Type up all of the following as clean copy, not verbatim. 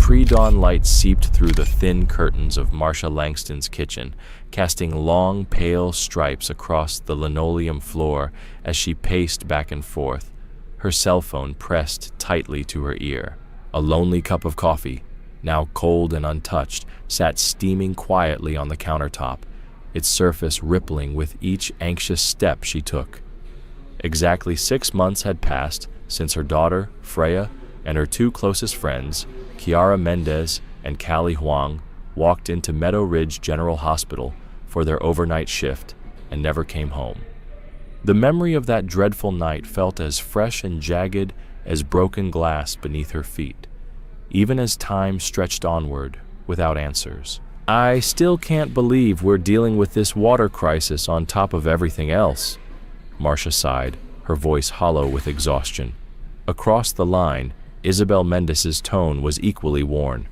pre-dawn light seeped through the thin curtains of Marcia Langston's kitchen, casting long, pale stripes across the linoleum floor as she paced back and forth, her cell phone pressed tightly to her ear. A lonely cup of coffee, now cold and untouched, sat steaming quietly on the countertop, its surface rippling with each anxious step she took. Exactly 6 months had passed since her daughter, Freya, and her two closest friends, Kiara Mendez and Callie Huang, walked into Meadow Ridge General Hospital for their overnight shift and never came home. The memory of that dreadful night felt as fresh and jagged as broken glass beneath her feet, even as time stretched onward without answers. I still can't believe we're dealing with this water crisis on top of everything else, Marcia sighed, her voice hollow with exhaustion. Across the line, Isabel Mendez's tone was equally worn.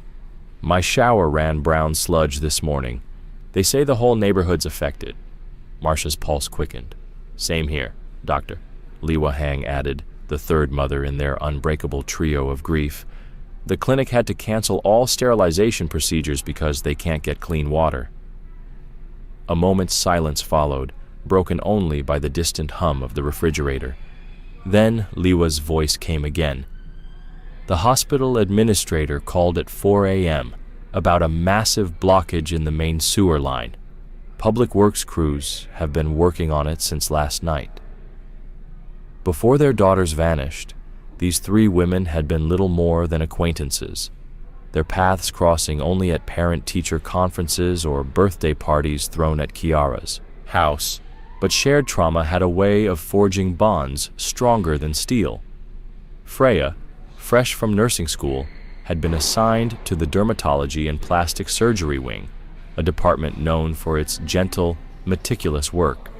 My shower ran brown sludge this morning. They say the whole neighborhood's affected. Marcia's pulse quickened. Same here, doctor, Liwa Hang added, the third mother in their unbreakable trio of grief. The clinic had to cancel all sterilization procedures because they can't get clean water. A moment's silence followed, broken only by the distant hum of the refrigerator. Then Liwa's voice came again. The hospital administrator called at 4 a.m. about a massive blockage in the main sewer line. Public works crews have been working on it since last night. Before their daughters vanished, these three women had been little more than acquaintances, their paths crossing only at parent-teacher conferences or birthday parties thrown at Kiara's house. But shared trauma had a way of forging bonds stronger than steel. Freya, fresh from nursing school, had been assigned to the dermatology and plastic surgery wing, a department known for its gentle, meticulous work.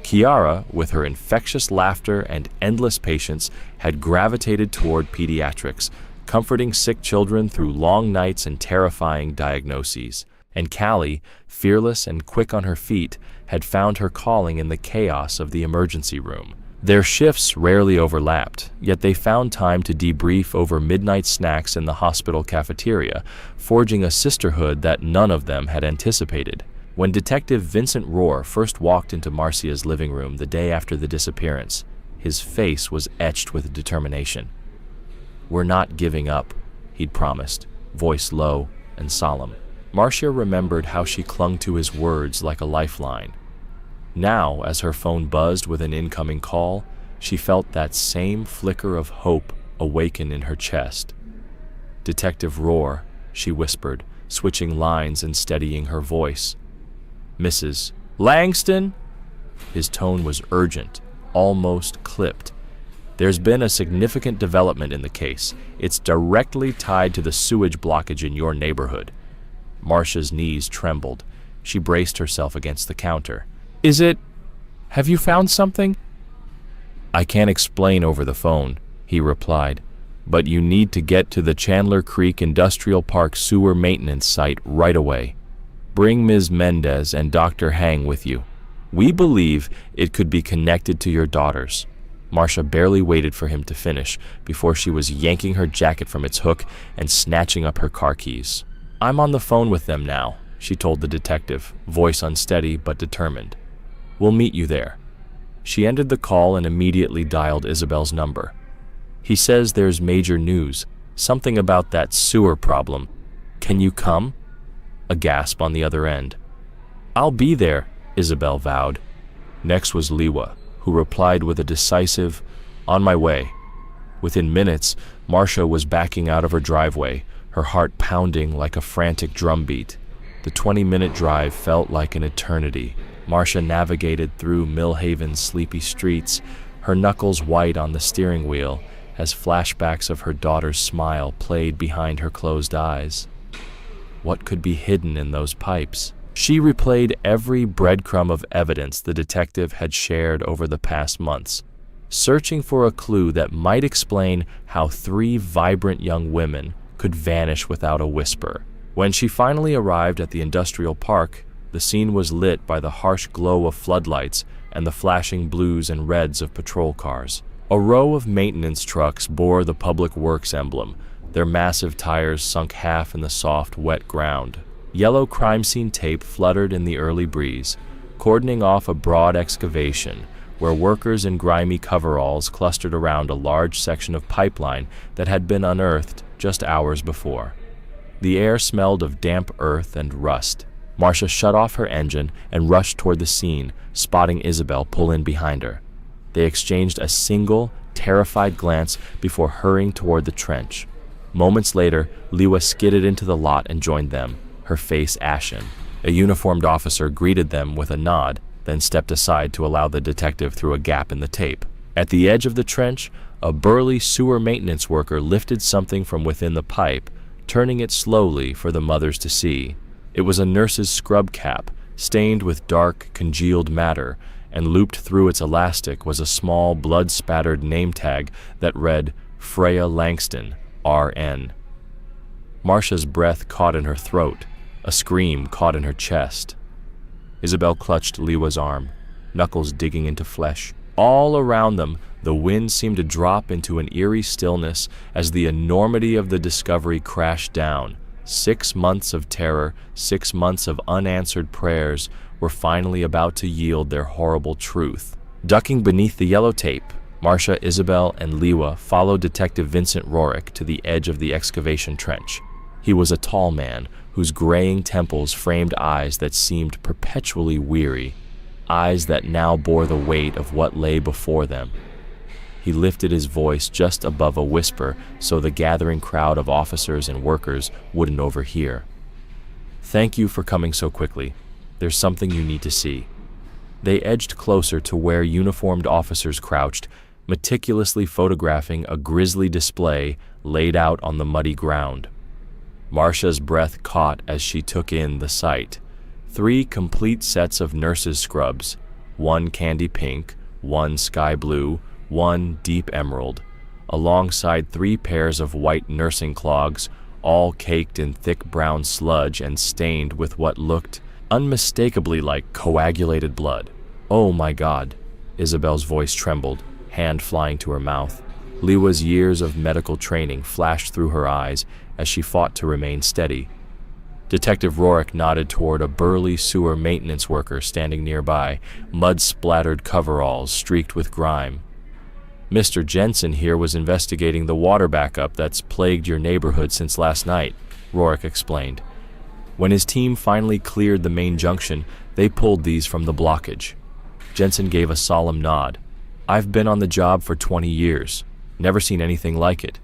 Kiara, with her infectious laughter and endless patience, had gravitated toward pediatrics, comforting sick children through long nights and terrifying diagnoses. And Callie, fearless and quick on her feet, had found her calling in the chaos of the emergency room. Their shifts rarely overlapped, yet they found time to debrief over midnight snacks in the hospital cafeteria, forging a sisterhood that none of them had anticipated. When Detective Vincent Rohr first walked into Marcia's living room the day after the disappearance, his face was etched with determination. "We're not giving up," he'd promised, voice low and solemn. Marcia remembered how she clung to his words like a lifeline. Now, as her phone buzzed with an incoming call, she felt that same flicker of hope awaken in her chest. "Detective Rohr," she whispered, switching lines and steadying her voice. "Mrs. Langston?" His tone was urgent, almost clipped. "There's been a significant development in the case. It's directly tied to the sewage blockage in your neighborhood." Marcia's knees trembled. She braced herself against the counter. Have you found something?" "I can't explain over the phone," he replied, "but you need to get to the Chandler Creek Industrial Park sewer maintenance site right away. Bring Ms. Mendez and Dr. Hang with you. We believe it could be connected to your daughters." Marcia barely waited for him to finish before she was yanking her jacket from its hook and snatching up her car keys. "I'm on the phone with them now," she told the detective, voice unsteady but determined. "We'll meet you there." She ended the call and immediately dialed Isabel's number. "He says there's major news, something about that sewer problem. Can you come?" A gasp on the other end. "I'll be there," Isabel vowed. Next was Liwa, who replied with a decisive, "On my way." Within minutes, Marcia was backing out of her driveway, her heart pounding like a frantic drumbeat. The 20-minute drive felt like an eternity. Marcia navigated through Millhaven's sleepy streets, her knuckles white on the steering wheel, as flashbacks of her daughter's smile played behind her closed eyes. What could be hidden in those pipes? She replayed every breadcrumb of evidence the detective had shared over the past months, searching for a clue that might explain how three vibrant young women could vanish without a whisper. When she finally arrived at the industrial park, the scene was lit by the harsh glow of floodlights and the flashing blues and reds of patrol cars. A row of maintenance trucks bore the public works emblem, their massive tires sunk half in the soft, wet ground. Yellow crime scene tape fluttered in the early breeze, cordoning off a broad excavation where workers in grimy coveralls clustered around a large section of pipeline that had been unearthed just hours before. The air smelled of damp earth and rust. Marcia shut off her engine and rushed toward the scene, spotting Isabel pull in behind her. They exchanged a single, terrified glance before hurrying toward the trench. Moments later, Liwa skidded into the lot and joined them, her face ashen. A uniformed officer greeted them with a nod, then stepped aside to allow the detective through a gap in the tape. At the edge of the trench, a burly sewer maintenance worker lifted something from within the pipe, turning it slowly for the mothers to see. It was a nurse's scrub cap, stained with dark, congealed matter, and looped through its elastic was a small, blood-spattered name tag that read, Freya Langston, RN. Marcia's breath caught in her throat. A scream caught in her chest. Isabel clutched Liwa's arm, knuckles digging into flesh. All around them, the wind seemed to drop into an eerie stillness as the enormity of the discovery crashed down. 6 months of terror, 6 months of unanswered prayers were finally about to yield their horrible truth. Ducking beneath the yellow tape, Marcia, Isabel, and Liwa followed Detective Vincent Rorick to the edge of the excavation trench. He was a tall man whose graying temples framed eyes that seemed perpetually weary, eyes that now bore the weight of what lay before them. He lifted his voice just above a whisper so the gathering crowd of officers and workers wouldn't overhear. "Thank you for coming so quickly. There's something you need to see." They edged closer to where uniformed officers crouched, meticulously photographing a grisly display laid out on the muddy ground. Marcia's breath caught as she took in the sight. 3 complete sets of nurses' scrubs, 1 candy pink, 1 sky blue, 1 deep emerald, alongside 3 pairs of white nursing clogs, all caked in thick brown sludge and stained with what looked unmistakably like coagulated blood. "Oh my God," Isabel's voice trembled, hand flying to her mouth. Liwa's years of medical training flashed through her eyes as she fought to remain steady. Detective Rorick nodded toward a burly sewer maintenance worker standing nearby, mud-splattered coveralls streaked with grime. "Mr. Jensen here was investigating the water backup that's plagued your neighborhood since last night," Rorick explained. "When his team finally cleared the main junction, they pulled these from the blockage." Jensen gave a solemn nod. "I've been on the job for 20 years. Never seen anything like it.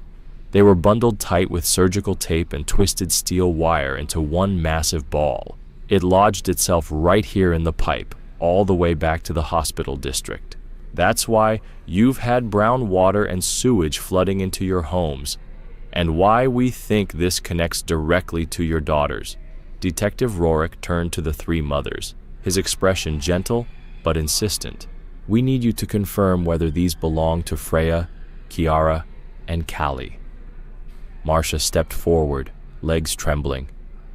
They were bundled tight with surgical tape and twisted steel wire into one massive ball. It lodged itself right here in the pipe, all the way back to the hospital district. That's why you've had brown water and sewage flooding into your homes, and why we think this connects directly to your daughters." Detective Rorick turned to the 3 mothers, his expression gentle but insistent. "We need you to confirm whether these belong to Freya, Kiara, and Callie." Marcia stepped forward, legs trembling.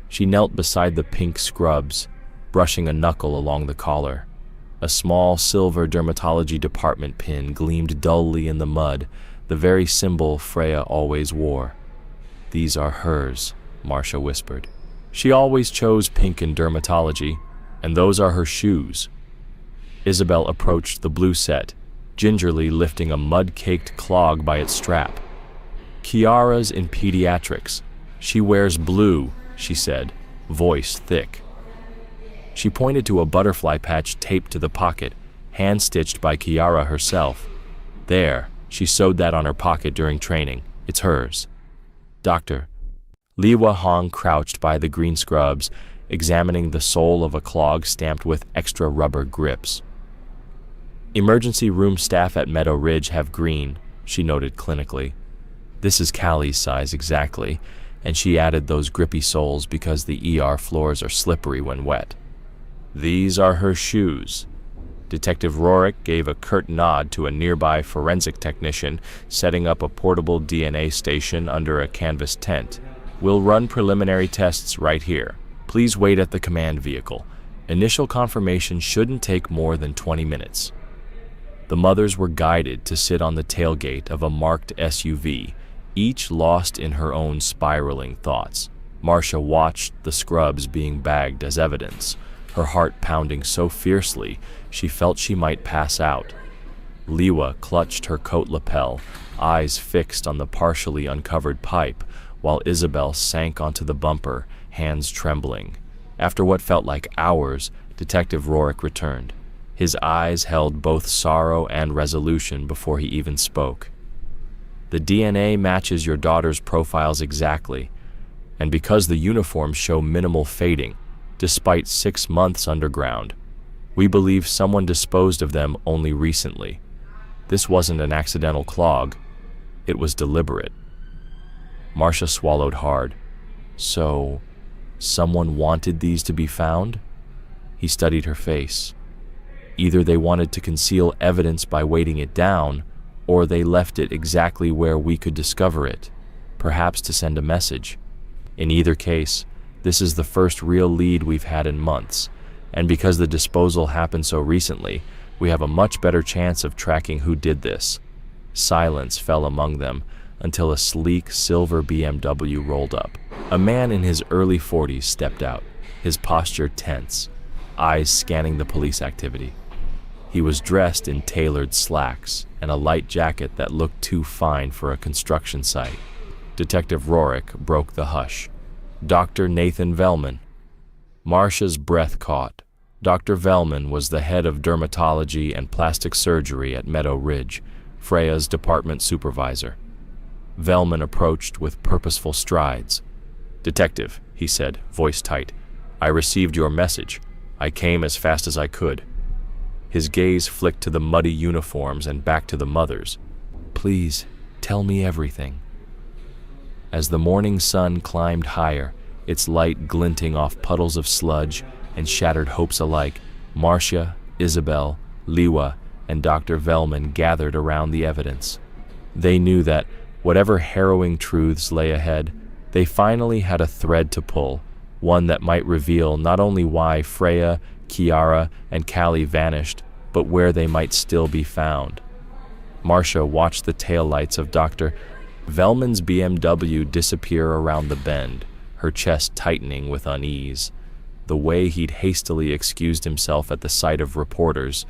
She knelt beside the pink scrubs, brushing a knuckle along the collar. A small silver dermatology department pin gleamed dully in the mud, the very symbol Freya always wore. "These are hers," Marcia whispered. "She always chose pink in dermatology, and those are her shoes." Isabel approached the blue set, gingerly lifting a mud-caked clog by its strap. "Kiara's in pediatrics. She wears blue," she said, voice thick. She pointed to a butterfly patch taped to the pocket, hand-stitched by Kiara herself. "There, she sewed that on her pocket during training. It's hers." "Doctor." Liwa Hong crouched by the green scrubs, examining the sole of a clog stamped with extra rubber grips. "Emergency room staff at Meadow Ridge have green," she noted clinically. "This is Callie's size exactly, and she added those grippy soles because the ER floors are slippery when wet." "These are her shoes." Detective Rorick gave a curt nod to a nearby forensic technician setting up a portable DNA station under a canvas tent. "We'll run preliminary tests right here. Please wait at the command vehicle. Initial confirmation shouldn't take more than 20 minutes." The mothers were guided to sit on the tailgate of a marked SUV, each lost in her own spiraling thoughts. Marcia watched the scrubs being bagged as evidence, her heart pounding so fiercely she felt she might pass out. Liwa clutched her coat lapel, eyes fixed on the partially uncovered pipe, while Isabel sank onto the bumper, hands trembling. After what felt like hours, Detective Rourke returned. His eyes held both sorrow and resolution before he even spoke. "The DNA matches your daughter's profiles exactly, and because the uniforms show minimal fading, despite 6 months underground, we believe someone disposed of them only recently. This wasn't an accidental clog, it was deliberate." Marcia swallowed hard. "So, someone wanted these to be found?" He studied her face. "Either they wanted to conceal evidence by weighting it down, or they left it exactly where we could discover it, perhaps to send a message. In either case, this is the first real lead we've had in months, and because the disposal happened so recently, we have a much better chance of tracking who did this." Silence fell among them until a sleek silver BMW rolled up. A man in his early 40s stepped out, his posture tense, eyes scanning the police activity. He was dressed in tailored slacks and a light jacket that looked too fine for a construction site. Detective Rourke broke the hush. "Dr. Nathan Velman." Marcia's breath caught. Dr. Velman was the head of dermatology and plastic surgery at Meadow Ridge, Freya's department supervisor. Velman approached with purposeful strides. "Detective," he said, voice tight, "I received your message. I came as fast as I could." His gaze flicked to the muddy uniforms and back to the mothers. "Please, tell me everything." As the morning sun climbed higher, its light glinting off puddles of sludge and shattered hopes alike, Marcia, Isabel, Liwa, and Dr. Velman gathered around the evidence. They knew that, whatever harrowing truths lay ahead, they finally had a thread to pull, one that might reveal not only why Freya, Kiara, and Callie vanished, but where they might still be found. Marcia watched the taillights of Dr. Velman's BMW disappear around the bend, her chest tightening with unease. The way he'd hastily excused himself at the sight of reporters,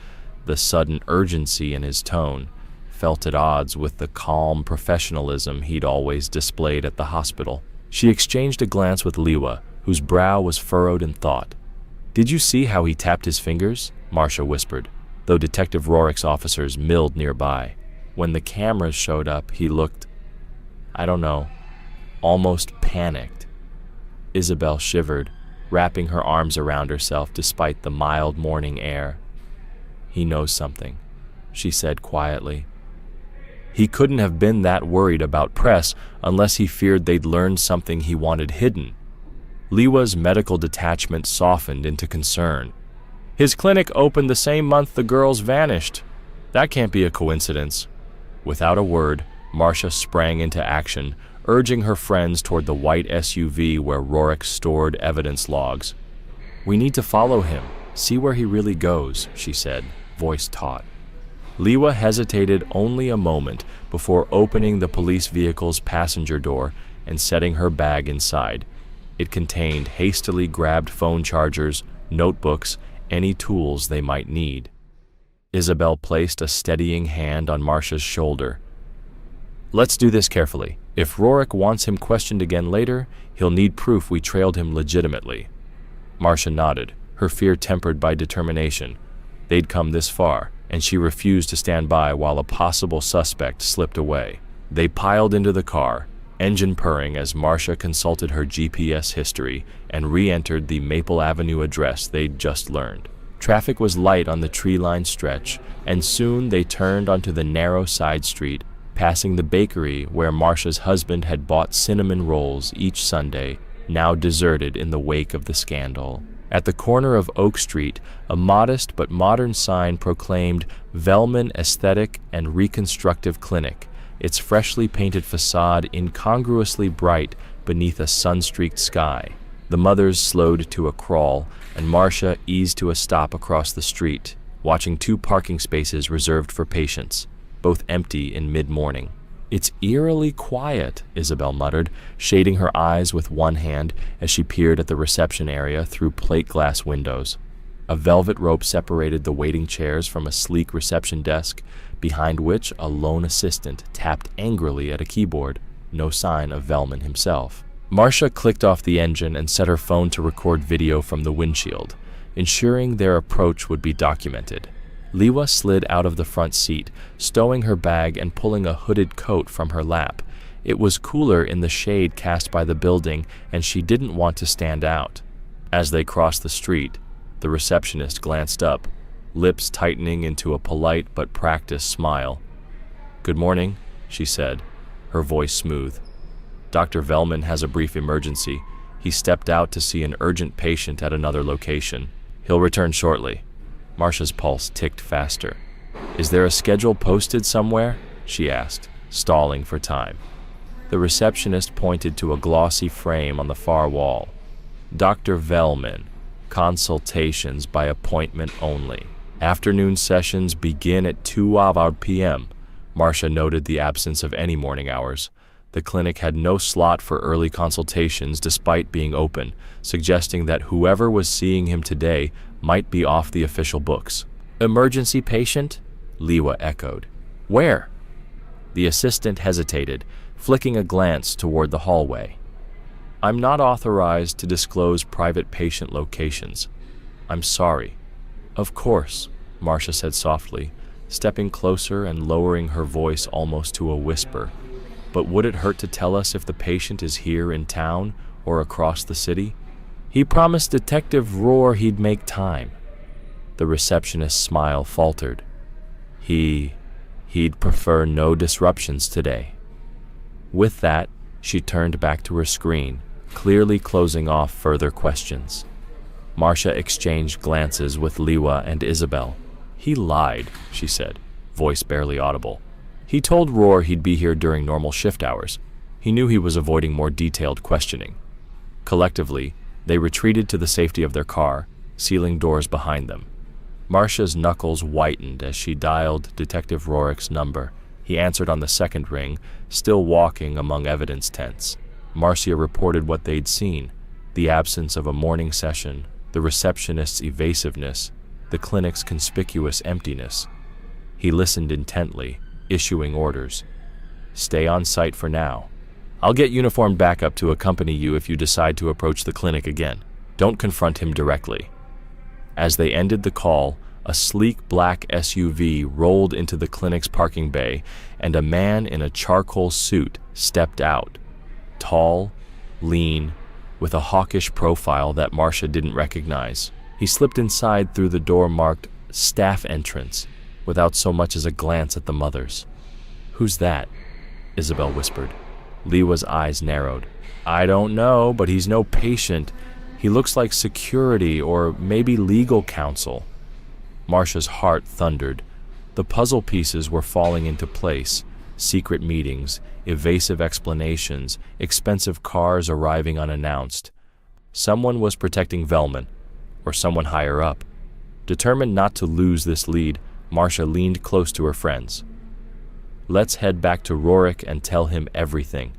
the sudden urgency in his tone, felt at odds with the calm professionalism he'd always displayed at the hospital. She exchanged a glance with Liwa, whose brow was furrowed in thought. "Did you see how he tapped his fingers?" Marcia whispered, though Detective Rourke's officers milled nearby. When the cameras showed up, he looked, I don't know, almost panicked. Isabel shivered, wrapping her arms around herself despite the mild morning air. "He knows something," she said quietly. He couldn't have been that worried about press unless he feared they'd learned something he wanted hidden. Liwa's medical detachment softened into concern. "His clinic opened the same month the girls vanished. That can't be a coincidence." Without a word, Marcia sprang into action, urging her friends toward the white SUV where Rourke stored evidence logs. "We need to follow him, see where he really goes," she said, voice taut. Liwa hesitated only a moment before opening the police vehicle's passenger door and setting her bag inside. It contained hastily grabbed phone chargers, notebooks, any tools they might need. Isabel placed a steadying hand on Marcia's shoulder. "Let's do this carefully. If Rourke wants him questioned again later, he'll need proof we trailed him legitimately." Marcia nodded, her fear tempered by determination. They'd come this far, and she refused to stand by while a possible suspect slipped away. They piled into the car, engine purring as Marcia consulted her GPS history and re-entered the Maple Avenue address they'd just learned. Traffic was light on the tree-lined stretch, and soon they turned onto the narrow side street, passing the bakery where Marcia's husband had bought cinnamon rolls each Sunday, now deserted in the wake of the scandal. At the corner of Oak Street, a modest but modern sign proclaimed Velman Aesthetic and Reconstructive Clinic, its freshly painted facade incongruously bright beneath a sun-streaked sky. The mothers slowed to a crawl, and Marcia eased to a stop across the street, watching two parking spaces reserved for patients, both empty in mid-morning. "It's eerily quiet," Isabel muttered, shading her eyes with one hand as she peered at the reception area through plate glass windows. A velvet rope separated the waiting chairs from a sleek reception desk, behind which a lone assistant tapped angrily at a keyboard. No sign of Velman himself. Marcia clicked off the engine and set her phone to record video from the windshield, ensuring their approach would be documented. Liwa slid out of the front seat, stowing her bag and pulling a hooded coat from her lap. It was cooler in the shade cast by the building, and she didn't want to stand out. As they crossed the street, the receptionist glanced up, lips tightening into a polite but practiced smile. "Good morning," she said, her voice smooth. "Dr. Velman has a brief emergency. He stepped out to see an urgent patient at another location. He'll return shortly." Marcia's pulse ticked faster. "Is there a schedule posted somewhere?" she asked, stalling for time. The receptionist pointed to a glossy frame on the far wall. "Dr. Velman, consultations by appointment only. Afternoon sessions begin at 2 p.m. Marcia noted the absence of any morning hours. The clinic had no slot for early consultations despite being open, suggesting that whoever was seeing him today might be off the official books. "Emergency patient?" Liwa echoed. "Where?" The assistant hesitated, flicking a glance toward the hallway. "I'm not authorized to disclose private patient locations. I'm sorry." "Of course," Marcia said softly, stepping closer and lowering her voice almost to a whisper. "But would it hurt to tell us if the patient is here in town or across the city?" "He promised Detective Rohr he'd make time." The receptionist's smile faltered. He'd prefer no disruptions today." With that, she turned back to her screen, clearly closing off further questions. Marcia exchanged glances with Liwa and Isabel. "He lied," she said, voice barely audible. "He told Rohr he'd be here during normal shift hours. He knew he was avoiding more detailed questioning." Collectively, they retreated to the safety of their car, sealing doors behind them. Marcia's knuckles whitened as she dialed Detective Rohr's number. He answered on the second ring, still walking among evidence tents. Marcia reported what they'd seen: the absence of a morning session, the receptionist's evasiveness, the clinic's conspicuous emptiness. He listened intently, issuing orders. "Stay on site for now. I'll get uniformed backup to accompany you if you decide to approach the clinic again. Don't confront him directly." As they ended the call, a sleek black SUV rolled into the clinic's parking bay, and a man in a charcoal suit stepped out. Tall, lean, with a hawkish profile that Marcia didn't recognize. He slipped inside through the door marked "Staff Entrance," without so much as a glance at the mothers. "Who's that?" Isabel whispered. Liwa's eyes narrowed. "I don't know, but he's no patient. He looks like security or maybe legal counsel." Marcia's heart thundered. The puzzle pieces were falling into place. Secret meetings, evasive explanations, expensive cars arriving unannounced. Someone was protecting Velman, or someone higher up. Determined not to lose this lead, Marcia leaned close to her friends. "Let's head back to Rorik and tell him everything.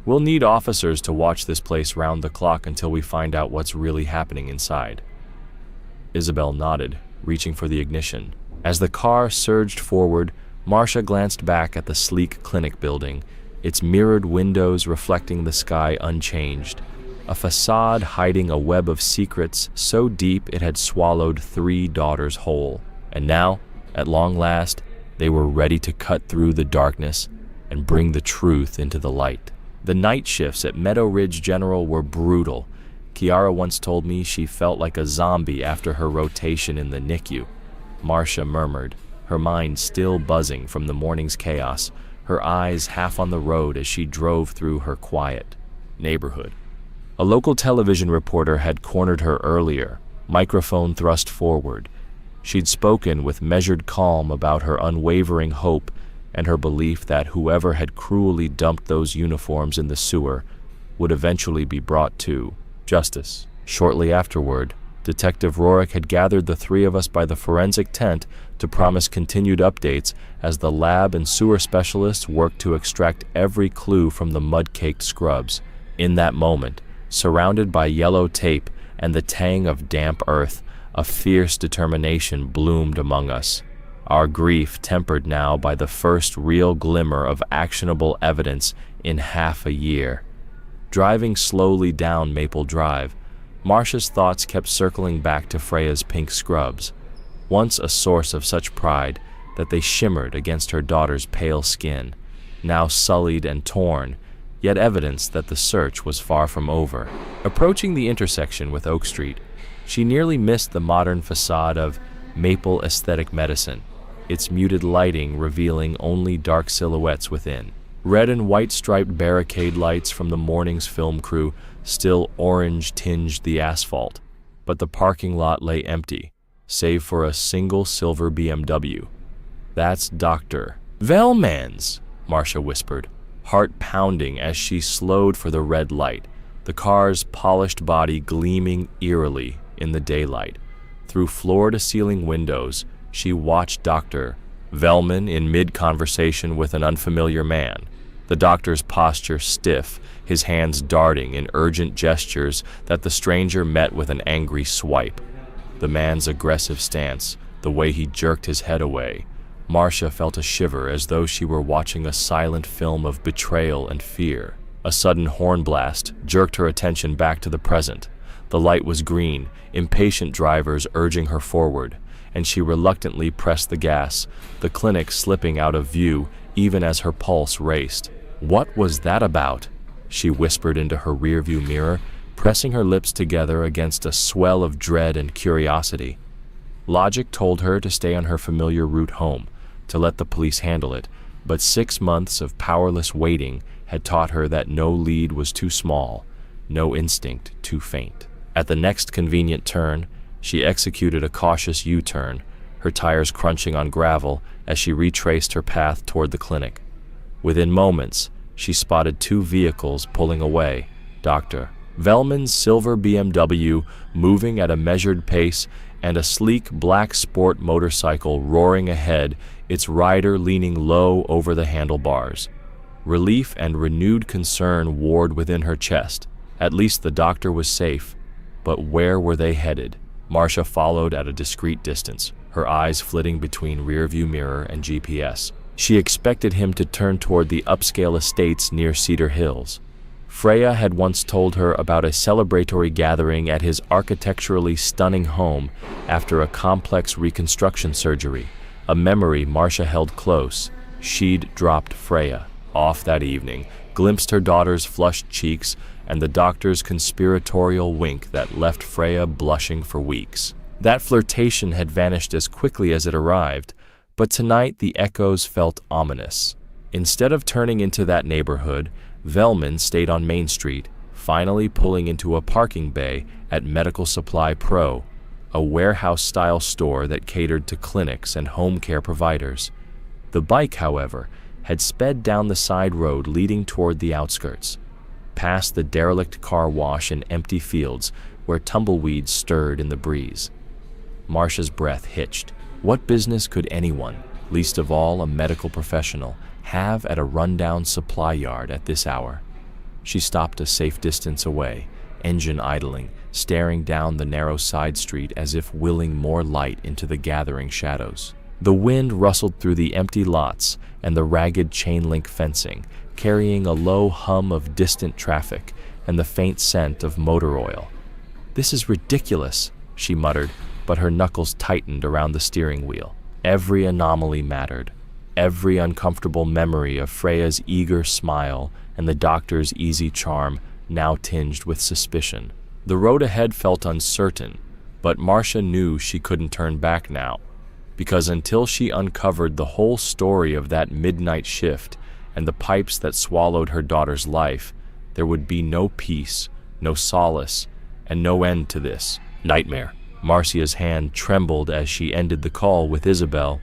We'll need officers to watch this place round the clock until we find out what's really happening inside." Isabel nodded, reaching for the ignition. As the car surged forward, Marcia glanced back at the sleek clinic building, its mirrored windows reflecting the sky unchanged, a facade hiding a web of secrets so deep it had swallowed 3 daughters whole. And now, at long last, they were ready to cut through the darkness and bring the truth into the light. The night shifts at Meadow Ridge General were brutal. Kiara once told me she felt like a zombie after her rotation in the NICU. Marcia murmured, her mind still buzzing from the morning's chaos, her eyes half on the road as she drove through her quiet neighborhood. A local television reporter had cornered her earlier, microphone thrust forward. She'd spoken with measured calm about her unwavering hope and her belief that whoever had cruelly dumped those uniforms in the sewer would eventually be brought to justice. Shortly afterward, Detective Rourke had gathered the three of us by the forensic tent to promise continued updates as the lab and sewer specialists worked to extract every clue from the mud-caked scrubs. In that moment, surrounded by yellow tape and the tang of damp earth, a fierce determination bloomed among us, our grief tempered now by the first real glimmer of actionable evidence in half a year. Driving slowly down Maple Drive, Marcia's thoughts kept circling back to Freya's pink scrubs, once a source of such pride that they shimmered against her daughter's pale skin, now sullied and torn, yet evidence that the search was far from over. Approaching the intersection with Oak Street, she nearly missed the modern facade of Maple Aesthetic Medicine, its muted lighting revealing only dark silhouettes within. Red and white striped barricade lights from the morning's film crew still orange-tinged the asphalt, but the parking lot lay empty, save for a single silver BMW. "That's Dr. Velman's," Marcia whispered, heart pounding as she slowed for the red light, the car's polished body gleaming eerily in the daylight. Through floor-to-ceiling windows, she watched Dr. Velman in mid-conversation with an unfamiliar man, the doctor's posture stiff, his hands darting in urgent gestures that the stranger met with an angry swipe. The man's aggressive stance, the way he jerked his head away, Marcia felt a shiver as though she were watching a silent film of betrayal and fear. A sudden horn blast jerked her attention back to the present. The light was green, impatient drivers urging her forward, and she reluctantly pressed the gas, the clinic slipping out of view even as her pulse raced. "What was that about?" she whispered into her rearview mirror, pressing her lips together against a swell of dread and curiosity. Logic told her to stay on her familiar route home, to let the police handle it, but 6 months of powerless waiting had taught her that no lead was too small, no instinct too faint. At the next convenient turn, she executed a cautious U-turn, her tires crunching on gravel as she retraced her path toward the clinic. Within moments, she spotted 2 vehicles pulling away, Dr. Velman's silver BMW moving at a measured pace and a sleek black sport motorcycle roaring ahead, its rider leaning low over the handlebars. Relief and renewed concern warred within her chest. At least the doctor was safe, but where were they headed? Marcia followed at a discreet distance, her eyes flitting between rearview mirror and GPS. She expected him to turn toward the upscale estates near Cedar Hills. Freya had once told her about a celebratory gathering at his architecturally stunning home after a complex reconstruction surgery, a memory Marcia held close. She'd dropped Freya off that evening, glimpsed her daughter's flushed cheeks and the doctor's conspiratorial wink that left Freya blushing for weeks. That flirtation had vanished as quickly as it arrived, but tonight the echoes felt ominous. Instead of turning into that neighborhood, Velman stayed on Main Street, finally pulling into a parking bay at Medical Supply Pro, a warehouse-style store that catered to clinics and home care providers. The bike, however, had sped down the side road leading toward the outskirts, past the derelict car wash and empty fields where tumbleweeds stirred in the breeze. Marcia's breath hitched. What business could anyone, least of all a medical professional, have at a rundown supply yard at this hour? She stopped a safe distance away, engine idling, staring down the narrow side street as if willing more light into the gathering shadows. The wind rustled through the empty lots and the ragged chain-link fencing, carrying a low hum of distant traffic and the faint scent of motor oil. "This is ridiculous," she muttered, but her knuckles tightened around the steering wheel. Every anomaly mattered. Every uncomfortable memory of Freya's eager smile and the doctor's easy charm now tinged with suspicion. The road ahead felt uncertain, but Marcia knew she couldn't turn back now, because until she uncovered the whole story of that midnight shift and the pipes that swallowed her daughter's life, there would be no peace, no solace, and no end to this nightmare. Marcia's hand trembled as she ended the call with Isabel.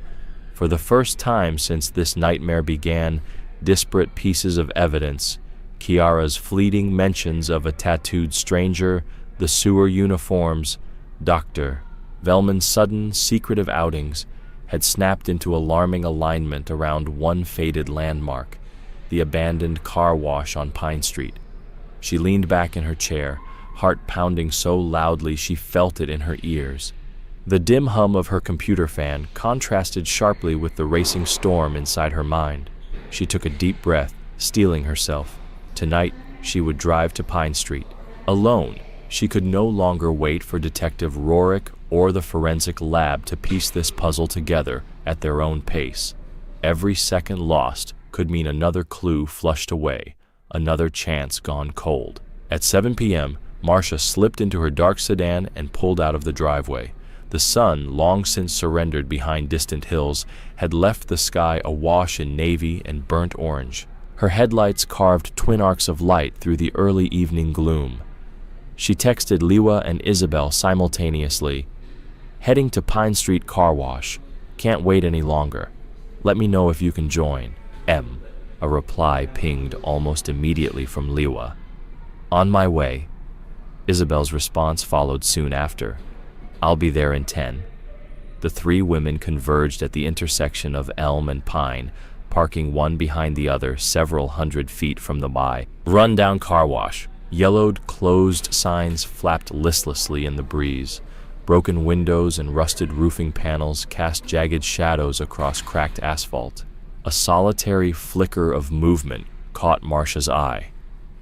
For the first time since this nightmare began, disparate pieces of evidence, Kiara's fleeting mentions of a tattooed stranger, the sewer uniforms, Dr. Velman's sudden, secretive outings had snapped into alarming alignment around one faded landmark, the abandoned car wash on Pine Street. She leaned back in her chair, heart pounding so loudly she felt it in her ears. The dim hum of her computer fan contrasted sharply with the racing storm inside her mind. She took a deep breath, steeling herself. Tonight, she would drive to Pine Street. Alone, she could no longer wait for Detective Rorick or the forensic lab to piece this puzzle together at their own pace. Every second lost could mean another clue flushed away, another chance gone cold. At 7 p.m., Marcia slipped into her dark sedan and pulled out of the driveway. The sun, long since surrendered behind distant hills, had left the sky awash in navy and burnt orange. Her headlights carved twin arcs of light through the early evening gloom. She texted Liwa and Isabel simultaneously. "Heading to Pine Street Car Wash. Can't wait any longer. Let me know if you can join. M." A reply pinged almost immediately from Liwa. "On my way." Isabel's response followed soon after. "I'll be there in 10. The three women converged at the intersection of Elm and Pine, parking one behind the other several hundred feet from the run-down car wash. Yellowed, closed signs flapped listlessly in the breeze. Broken windows and rusted roofing panels cast jagged shadows across cracked asphalt. A solitary flicker of movement caught Marcia's eye.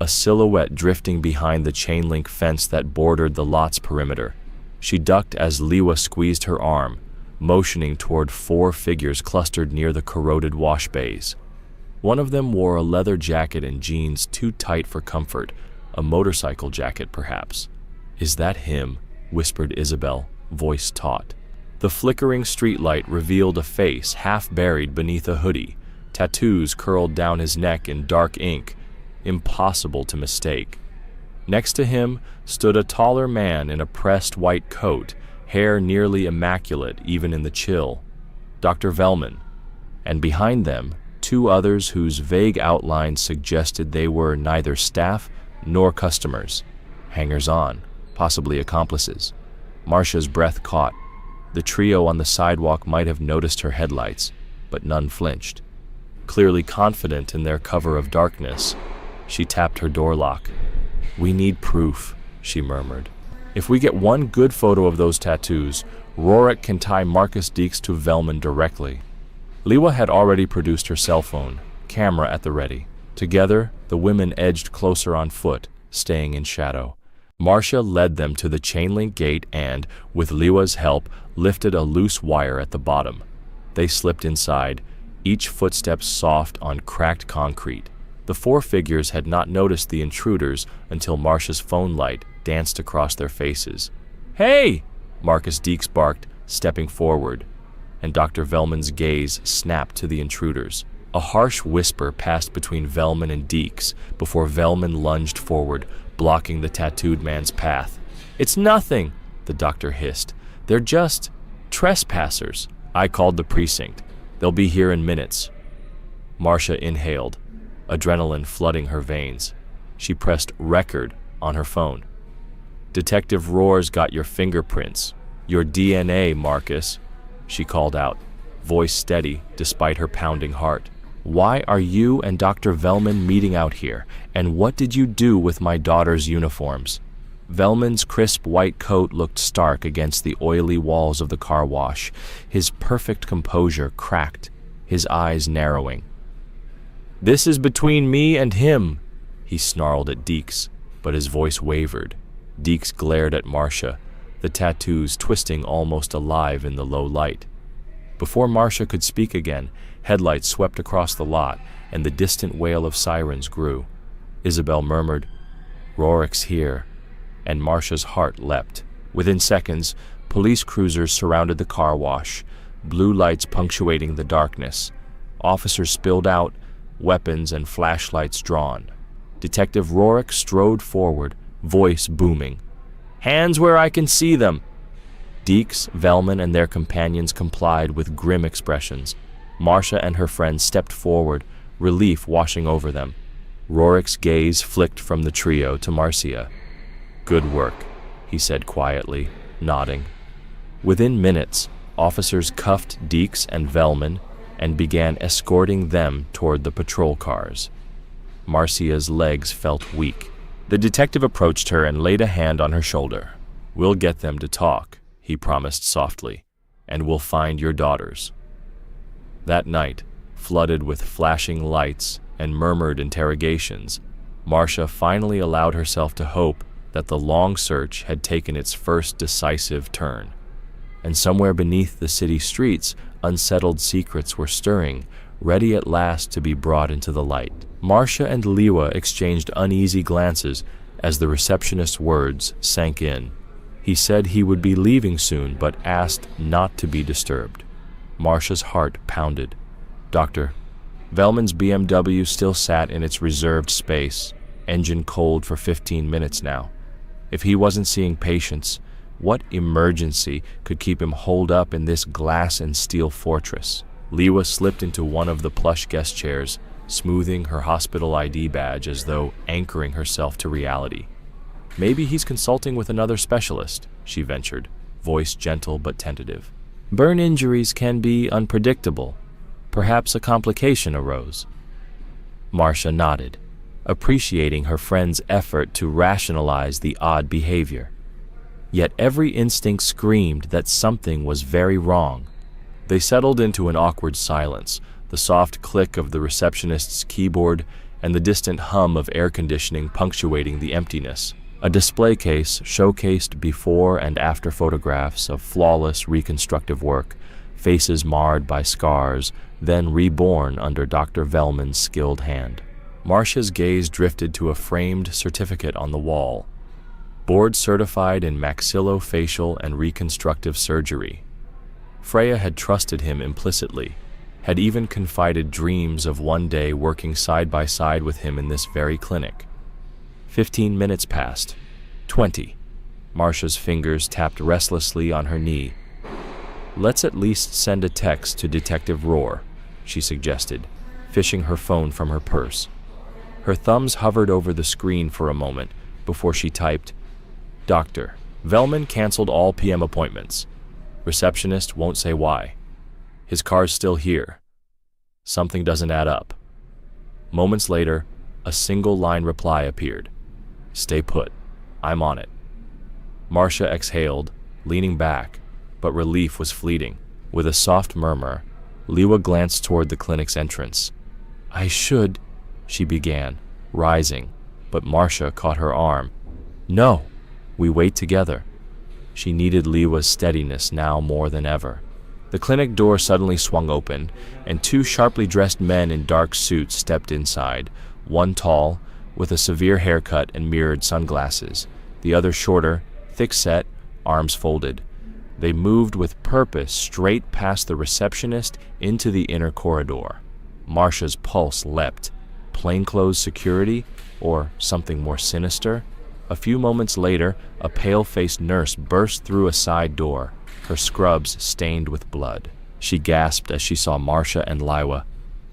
A silhouette drifting behind the chain-link fence that bordered the lot's perimeter. She ducked as Liwa squeezed her arm, motioning toward 4 figures clustered near the corroded wash bays. One of them wore a leather jacket and jeans too tight for comfort, a motorcycle jacket perhaps. "Is that him?" whispered Isabel, voice taut. The flickering streetlight revealed a face half buried beneath a hoodie, tattoos curled down his neck in dark ink, impossible to mistake. Next to him stood a taller man in a pressed white coat, hair nearly immaculate even in the chill. Dr. Velman. And behind them, 2 others whose vague outlines suggested they were neither staff nor customers. Hangers-on, possibly accomplices. Marcia's breath caught. The trio on the sidewalk might have noticed her headlights, but none flinched. Clearly confident in their cover of darkness, she tapped her door lock. "We need proof," she murmured. "If we get one good photo of those tattoos, Rorick can tie Marcus Deeks to Velman directly." Liwa had already produced her cell phone, camera at the ready. Together, the women edged closer on foot, staying in shadow. Marcia led them to the chain-link gate and, with Liwa's help, lifted a loose wire at the bottom. They slipped inside, each footstep soft on cracked concrete. The 4 figures had not noticed the intruders until Marcia's phone light danced across their faces. "Hey!" Marcus Deeks barked, stepping forward, and Dr. Velman's gaze snapped to the intruders. A harsh whisper passed between Velman and Deeks before Velman lunged forward, blocking the tattooed man's path. "It's nothing," the doctor hissed. "They're just trespassers. I called the precinct. They'll be here in minutes." Marcia inhaled, adrenaline flooding her veins. She pressed record on her phone. "Detective Rohr's got your fingerprints. Your DNA, Marcus," she called out, voice steady despite her pounding heart. "Why are you and Dr. Velman meeting out here, and what did you do with my daughter's uniforms?" Velman's crisp white coat looked stark against the oily walls of the car wash, his perfect composure cracked, his eyes narrowing. "This is between me and him," he snarled at Deeks, but his voice wavered. Deeks glared at Marcia, the tattoos twisting almost alive in the low light. Before Marcia could speak again, headlights swept across the lot, and the distant wail of sirens grew. Isabel murmured, "Rorick's here," and Marcia's heart leapt. Within seconds, police cruisers surrounded the car wash, blue lights punctuating the darkness. Officers spilled out, weapons and flashlights drawn. Detective Rorick strode forward, voice booming. "Hands where I can see them!" Deeks, Velman, and their companions complied with grim expressions. Marcia and her friend stepped forward, relief washing over them. Rorick's gaze flicked from the trio to Marcia. "Good work," he said quietly. nodding. Within minutes, officers cuffed Deeks and Velman and began escorting them toward the patrol cars. Marcia's legs felt weak. The detective approached her and laid a hand on her shoulder. "We'll get them to talk," he promised softly, "and we'll find your daughters." That night, flooded with flashing lights and murmured interrogations, Marcia finally allowed herself to hope that the long search had taken its first decisive turn. And somewhere beneath the city streets, unsettled secrets were stirring, ready at last to be brought into the light. Marcia and Liwa exchanged uneasy glances as the receptionist's words sank in. He said he would be leaving soon, but asked not to be disturbed. Marcia's heart pounded. "Doctor, Velman's BMW still sat in its reserved space, engine cold for 15 minutes now. If he wasn't seeing patients, what emergency could keep him holed up in this glass and steel fortress?" Liwa slipped into one of the plush guest chairs, smoothing her hospital ID badge as though anchoring herself to reality. "Maybe he's consulting with another specialist," she ventured, voice gentle but tentative. "Burn injuries can be unpredictable. Perhaps a complication arose." Marcia nodded, appreciating her friend's effort to rationalize the odd behavior. Yet every instinct screamed that something was very wrong. They settled into an awkward silence, the soft click of the receptionist's keyboard and the distant hum of air conditioning punctuating the emptiness. A display case showcased before and after photographs of flawless reconstructive work, faces marred by scars, then reborn under Dr. Velman's skilled hand. Marcia's gaze drifted to a framed certificate on the wall. Board certified in maxillofacial and reconstructive surgery. Freya had trusted him implicitly, had even confided dreams of one day working side by side with him in this very clinic. 15 minutes passed. 20. Marcia's fingers tapped restlessly on her knee. "Let's at least send a text to Detective Rohr," she suggested, fishing her phone from her purse. Her thumbs hovered over the screen for a moment before she typed, "Doctor, Velman canceled all PM appointments. Receptionist won't say why. His car's still here. Something doesn't add up." Moments later, a single-line reply appeared. "Stay put. I'm on it." Marcia exhaled, leaning back, but relief was fleeting. With a soft murmur, Liwa glanced toward the clinic's entrance. "I should," she began, rising, but Marcia caught her arm. "No, we wait together." She needed Liwa's steadiness now more than ever. The clinic door suddenly swung open, and two sharply dressed men in dark suits stepped inside, one tall, with a severe haircut and mirrored sunglasses, the other shorter, thick-set, arms folded. They moved with purpose straight past the receptionist into the inner corridor. Marcia's pulse leapt. Plainclothes security, or something more sinister? A few moments later, a pale-faced nurse burst through a side door, her scrubs stained with blood. She gasped as she saw Marcia and Liwa.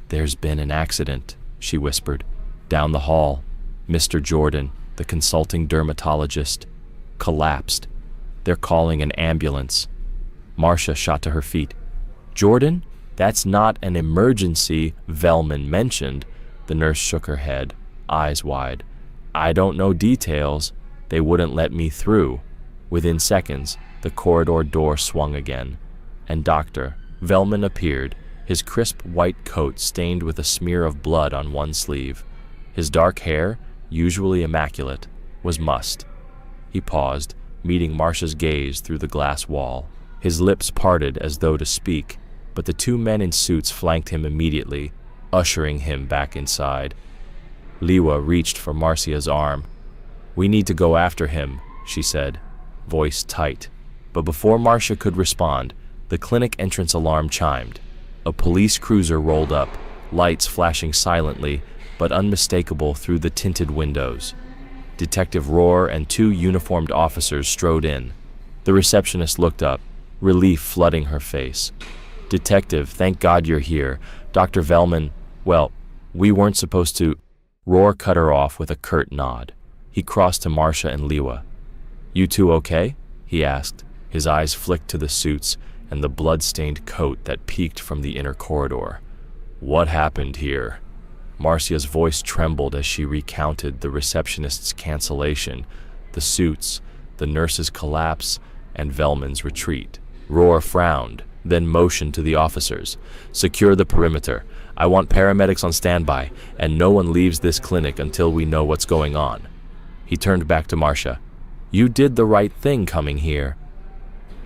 "There's been an accident," she whispered. Down the hall, Mr. Jordan, the consulting dermatologist, collapsed. "They're calling an ambulance." Marcia shot to her feet. "Jordan? That's not an emergency Velman mentioned." The nurse shook her head, eyes wide. "I don't know details. They wouldn't let me through." Within seconds, the corridor door swung again, and Dr. Velman appeared, his crisp white coat stained with a smear of blood on one sleeve. His dark hair, usually immaculate, was mussed. He paused, meeting Marcia's gaze through the glass wall. His lips parted as though to speak, but the two men in suits flanked him immediately, ushering him back inside. Liwa reached for Marcia's arm. "We need to go after him," she said, voice tight. But before Marcia could respond, the clinic entrance alarm chimed. A police cruiser rolled up, lights flashing silently but unmistakable through the tinted windows. Detective Rohr and two uniformed officers strode in. The receptionist looked up, relief flooding her face. "Detective, thank God you're here. Dr. Velman, well, we weren't supposed to—" Rohr cut her off with a curt nod. He crossed to Marcia and Liwa. "You two okay?" he asked, His eyes flicked to the suits and the blood-stained coat that peeked from the inner corridor. "What happened here?" Marcia's voice trembled as she recounted the receptionist's cancellation, the suits, the nurse's collapse, and Velman's retreat. Roar frowned, then motioned to the officers. "Secure the perimeter. I want paramedics on standby, and no one leaves this clinic until we know what's going on." He turned back to Marcia. "You did the right thing coming here."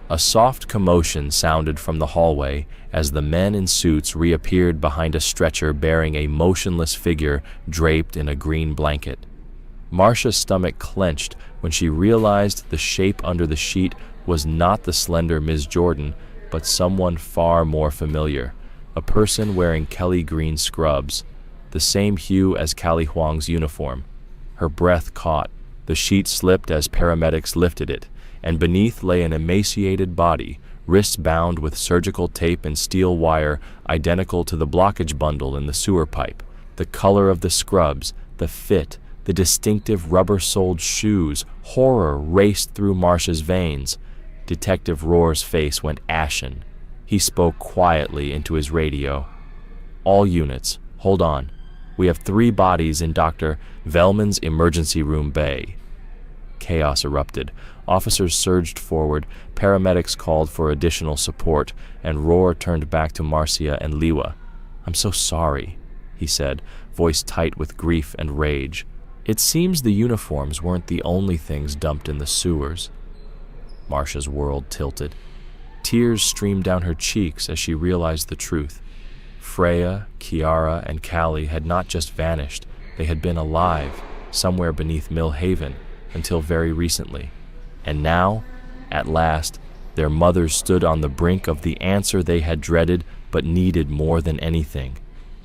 A soft commotion sounded from the hallway as the men in suits reappeared behind a stretcher bearing a motionless figure draped in a green blanket. Marcia's stomach clenched when she realized the shape under the sheet was not the slender Ms. Jordan, but someone far more familiar, a person wearing Kelly green scrubs, the same hue as Callie Huang's uniform. Her breath caught. The sheet slipped as paramedics lifted it, and beneath lay an emaciated body, wrists bound with surgical tape and steel wire identical to the blockage bundle in the sewer pipe. The color of the scrubs, the fit, the distinctive rubber-soled shoes, horror raced through Marcia's veins. Detective Roar's face went ashen. He spoke quietly into his radio. "All units, hold on. We have 3 bodies in Dr. Velman's emergency room bay." Chaos erupted. Officers surged forward, paramedics called for additional support, and Roar turned back to Marcia and Liwa. "I'm so sorry," he said, voice tight with grief and rage. "It seems the uniforms weren't the only things dumped in the sewers." Marcia's world tilted. Tears streamed down her cheeks as she realized the truth. Freya, Kiara, and Callie had not just vanished, they had been alive, somewhere beneath Mill Haven, until very recently. And now, at last, their mothers stood on the brink of the answer they had dreaded but needed more than anything.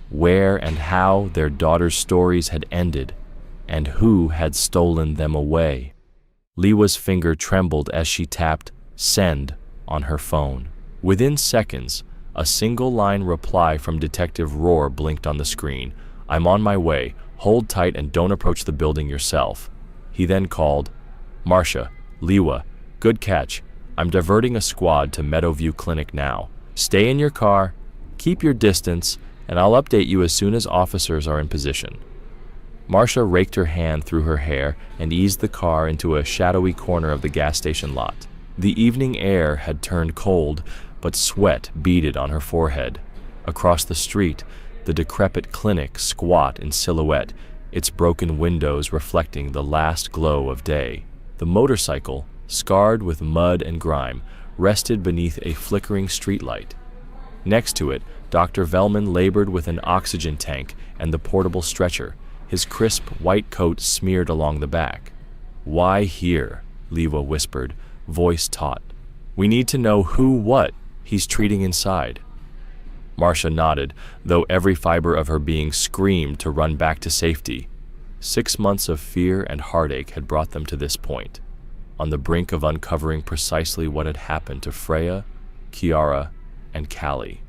Where and how their daughters' stories had ended, and who had stolen them away. Liwa's finger trembled as she tapped "Send" on her phone. Within seconds, a single-line reply from Detective Roar blinked on the screen. "I'm on my way. Hold tight and don't approach the building yourself." He then called, "Marcia, Liwa, good catch. I'm diverting a squad to Meadowview Clinic now. Stay in your car, keep your distance, and I'll update you as soon as officers are in position." Marcia raked her hand through her hair and eased the car into a shadowy corner of the gas station lot. The evening air had turned cold, but sweat beaded on her forehead. Across the street, the decrepit clinic squat in silhouette, its broken windows reflecting the last glow of day. The motorcycle, scarred with mud and grime, rested beneath a flickering streetlight. Next to it, Dr. Velman labored with an oxygen tank and the portable stretcher, his crisp white coat smeared along the back. "Why here?" Liwa whispered, voice taut. "We need to know what he's treating inside." Marcia nodded, though every fiber of her being screamed to run back to safety. 6 months of fear and heartache had brought them to this point, on the brink of uncovering precisely what had happened to Freya, Kiara, and Callie.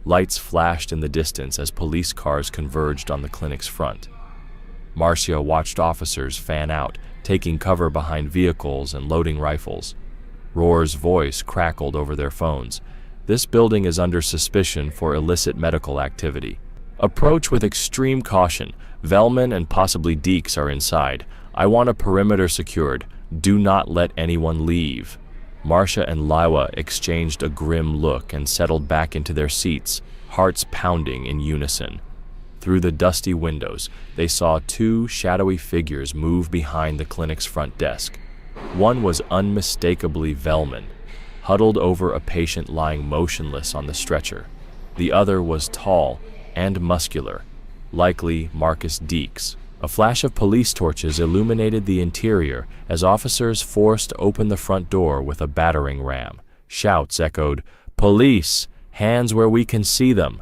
Lights flashed in the distance as police cars converged on the clinic's front. Marcia watched officers fan out, taking cover behind vehicles and loading rifles. Roar's voice crackled over their phones. "This building is under suspicion for illicit medical activity. Approach with extreme caution. Velman and possibly Deeks are inside. I want a perimeter secured. Do not let anyone leave." Marcia and Liwa exchanged a grim look and settled back into their seats, hearts pounding in unison. Through the dusty windows, they saw 2 shadowy figures move behind the clinic's front desk. One was unmistakably Velman, huddled over a patient lying motionless on the stretcher. The other was tall and muscular, likely Marcus Deeks. A flash of police torches illuminated the interior as officers forced open the front door with a battering ram. Shouts echoed, "Police! Hands where we can see them!"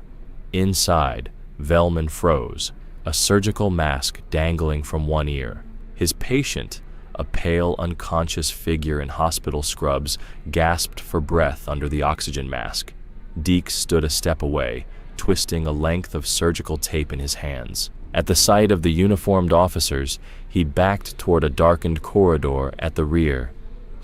Inside, Velman froze, a surgical mask dangling from one ear. His patient, a pale, unconscious figure in hospital scrubs, gasped for breath under the oxygen mask. Deeks stood a step away, twisting a length of surgical tape in his hands. At the sight of the uniformed officers, he backed toward a darkened corridor at the rear.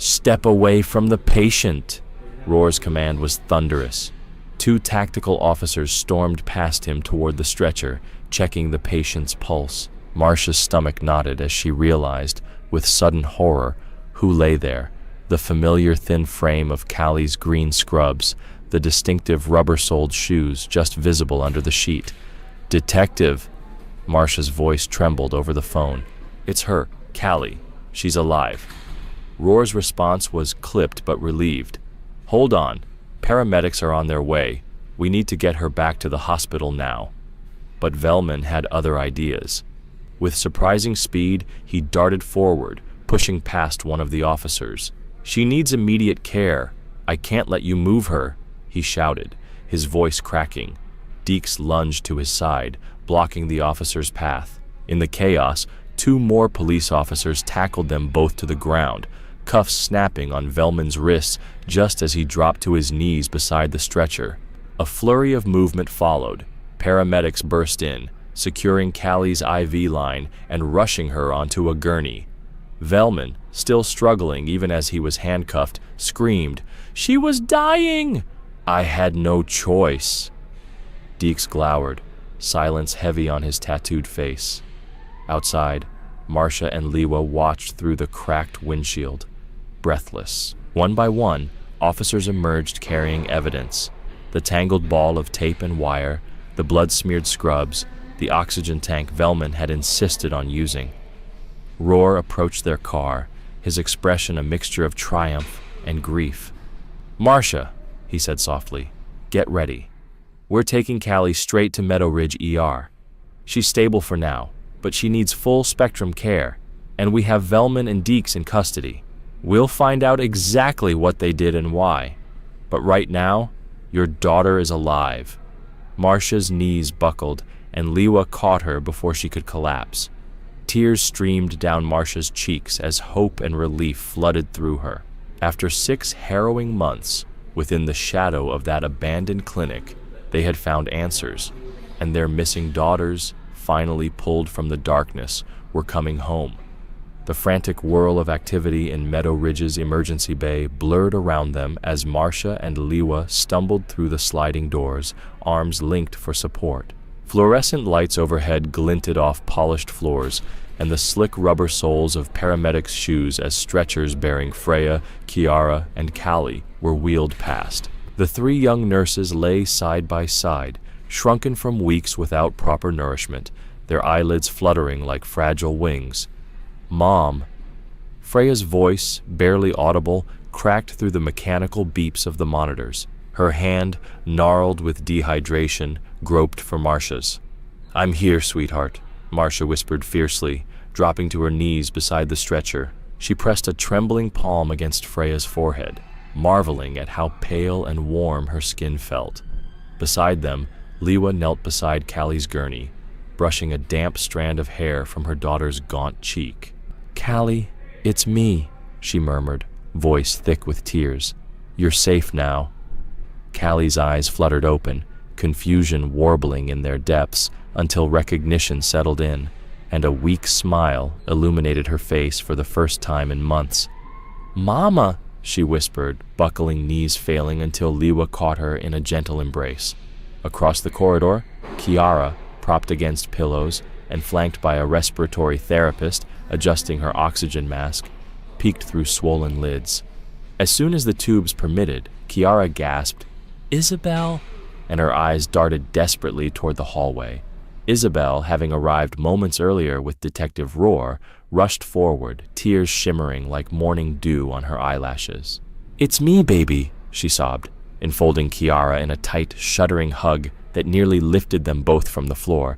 "Step away from the patient!" Roar's command was thunderous. Two tactical officers stormed past him toward the stretcher, checking the patient's pulse. Marcia's stomach knotted as she realized, with sudden horror, who lay there. The familiar thin frame of Callie's green scrubs, the distinctive rubber-soled shoes just visible under the sheet. "Detective!" Marcia's voice trembled over the phone. "It's her, Callie. She's alive." Roar's response was clipped but relieved. "Hold on. Paramedics are on their way. We need to get her back to the hospital now." But Velman had other ideas. With surprising speed, he darted forward, pushing past one of the officers. "She needs immediate care. I can't let you move her," he shouted, his voice cracking. Deeks lunged to his side, blocking the officer's path. In the chaos, two more police officers tackled them both to the ground, cuffs snapping on Velman's wrists just as he dropped to his knees beside the stretcher. A flurry of movement followed. Paramedics burst in, securing Callie's IV line and rushing her onto a gurney. Velman, still struggling even as he was handcuffed, screamed, "She was dying!" "I had no choice." Deeks glowered, silence heavy on his tattooed face. Outside, Marcia and Liwa watched through the cracked windshield, breathless. One by one, officers emerged carrying evidence: the tangled ball of tape and wire, the blood-smeared scrubs, the oxygen tank Velman had insisted on using. Roar approached their car, his expression a mixture of triumph and grief. "Marcia," he said softly, "get ready. We're taking Callie straight to Meadow Ridge ER. She's stable for now, but she needs full-spectrum care, and we have Velman and Deeks in custody. We'll find out exactly what they did and why. But right now, your daughter is alive." Marcia's knees buckled, and Liwa caught her before she could collapse. Tears streamed down Marcia's cheeks as hope and relief flooded through her. After 6 harrowing months, within the shadow of that abandoned clinic, they had found answers, and their missing daughters, finally pulled from the darkness, were coming home. The frantic whirl of activity in Meadow Ridge's emergency bay blurred around them as Marcia and Liwa stumbled through the sliding doors, arms linked for support. Fluorescent lights overhead glinted off polished floors, and the slick rubber soles of paramedics' shoes as stretchers bearing Freya, Kiara, and Callie were wheeled past. The 3 young nurses lay side by side, shrunken from weeks without proper nourishment, their eyelids fluttering like fragile wings. "Mom." Freya's voice, barely audible, cracked through the mechanical beeps of the monitors. Her hand, gnarled with dehydration, groped for Marcia's. "I'm here, sweetheart," Marcia whispered fiercely, dropping to her knees beside the stretcher. She pressed a trembling palm against Freya's forehead, marveling at how pale and warm her skin felt. Beside them, Liwa knelt beside Callie's gurney, brushing a damp strand of hair from her daughter's gaunt cheek. "Callie, it's me," she murmured, voice thick with tears. "You're safe now." Callie's eyes fluttered open, confusion warbling in their depths until recognition settled in, and a weak smile illuminated her face for the first time in months. "Mama," she whispered, buckling knees failing until Liwa caught her in a gentle embrace. Across the corridor, Kiara, propped against pillows and flanked by a respiratory therapist adjusting her oxygen mask, peeked through swollen lids. As soon as the tubes permitted, Kiara gasped, "Isabel," and her eyes darted desperately toward the hallway. Isabel, having arrived moments earlier with Detective Roar, rushed forward, tears shimmering like morning dew on her eyelashes. "It's me, baby," she sobbed, enfolding Kiara in a tight, shuddering hug that nearly lifted them both from the floor.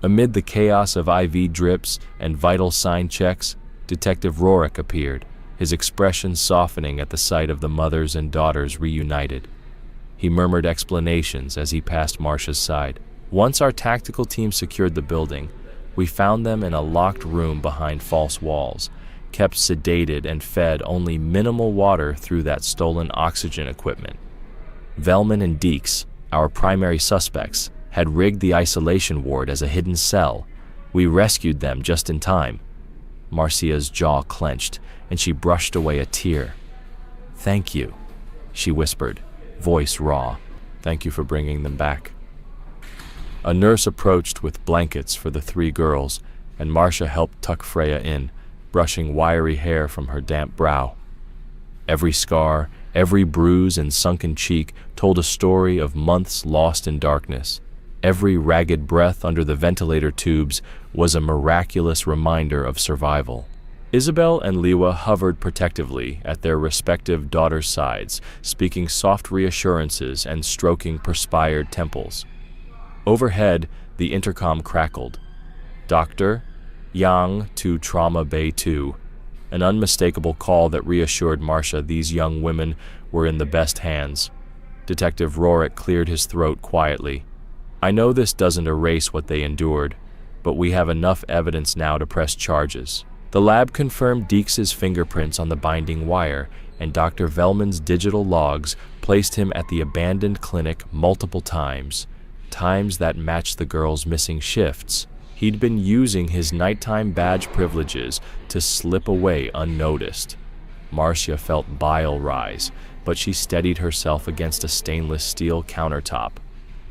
Amid the chaos of IV drips and vital sign checks, Detective Roarick appeared, his expression softening at the sight of the mothers and daughters reunited. He murmured explanations as he passed Marcia's side. Once our tactical team secured the building, we found them in a locked room behind false walls, kept sedated and fed only minimal water through that stolen oxygen equipment. Velman and Deeks, our primary suspects, had rigged the isolation ward as a hidden cell. We rescued them just in time. Marcia's jaw clenched, and she brushed away a tear. Thank you, she whispered, voice raw. Thank you for bringing them back. A nurse approached with blankets for the three girls, and Marcia helped tuck Freya in, brushing wiry hair from her damp brow. Every scar, every bruise and sunken cheek told a story of months lost in darkness. Every ragged breath under the ventilator tubes was a miraculous reminder of survival. Isabel and Liwa hovered protectively at their respective daughters' sides, speaking soft reassurances and stroking perspired temples. Overhead, the intercom crackled. Doctor, Yang to Trauma Bay 2. An unmistakable call that reassured Marcia these young women were in the best hands. Detective Rorick cleared his throat quietly. I know this doesn't erase what they endured, but we have enough evidence now to press charges. The lab confirmed Deeks' fingerprints on the binding wire, and Dr. Velman's digital logs placed him at the abandoned clinic multiple times, times that matched the girls' missing shifts. He'd been using his nighttime badge privileges to slip away unnoticed. Marcia felt bile rise, but she steadied herself against a stainless steel countertop.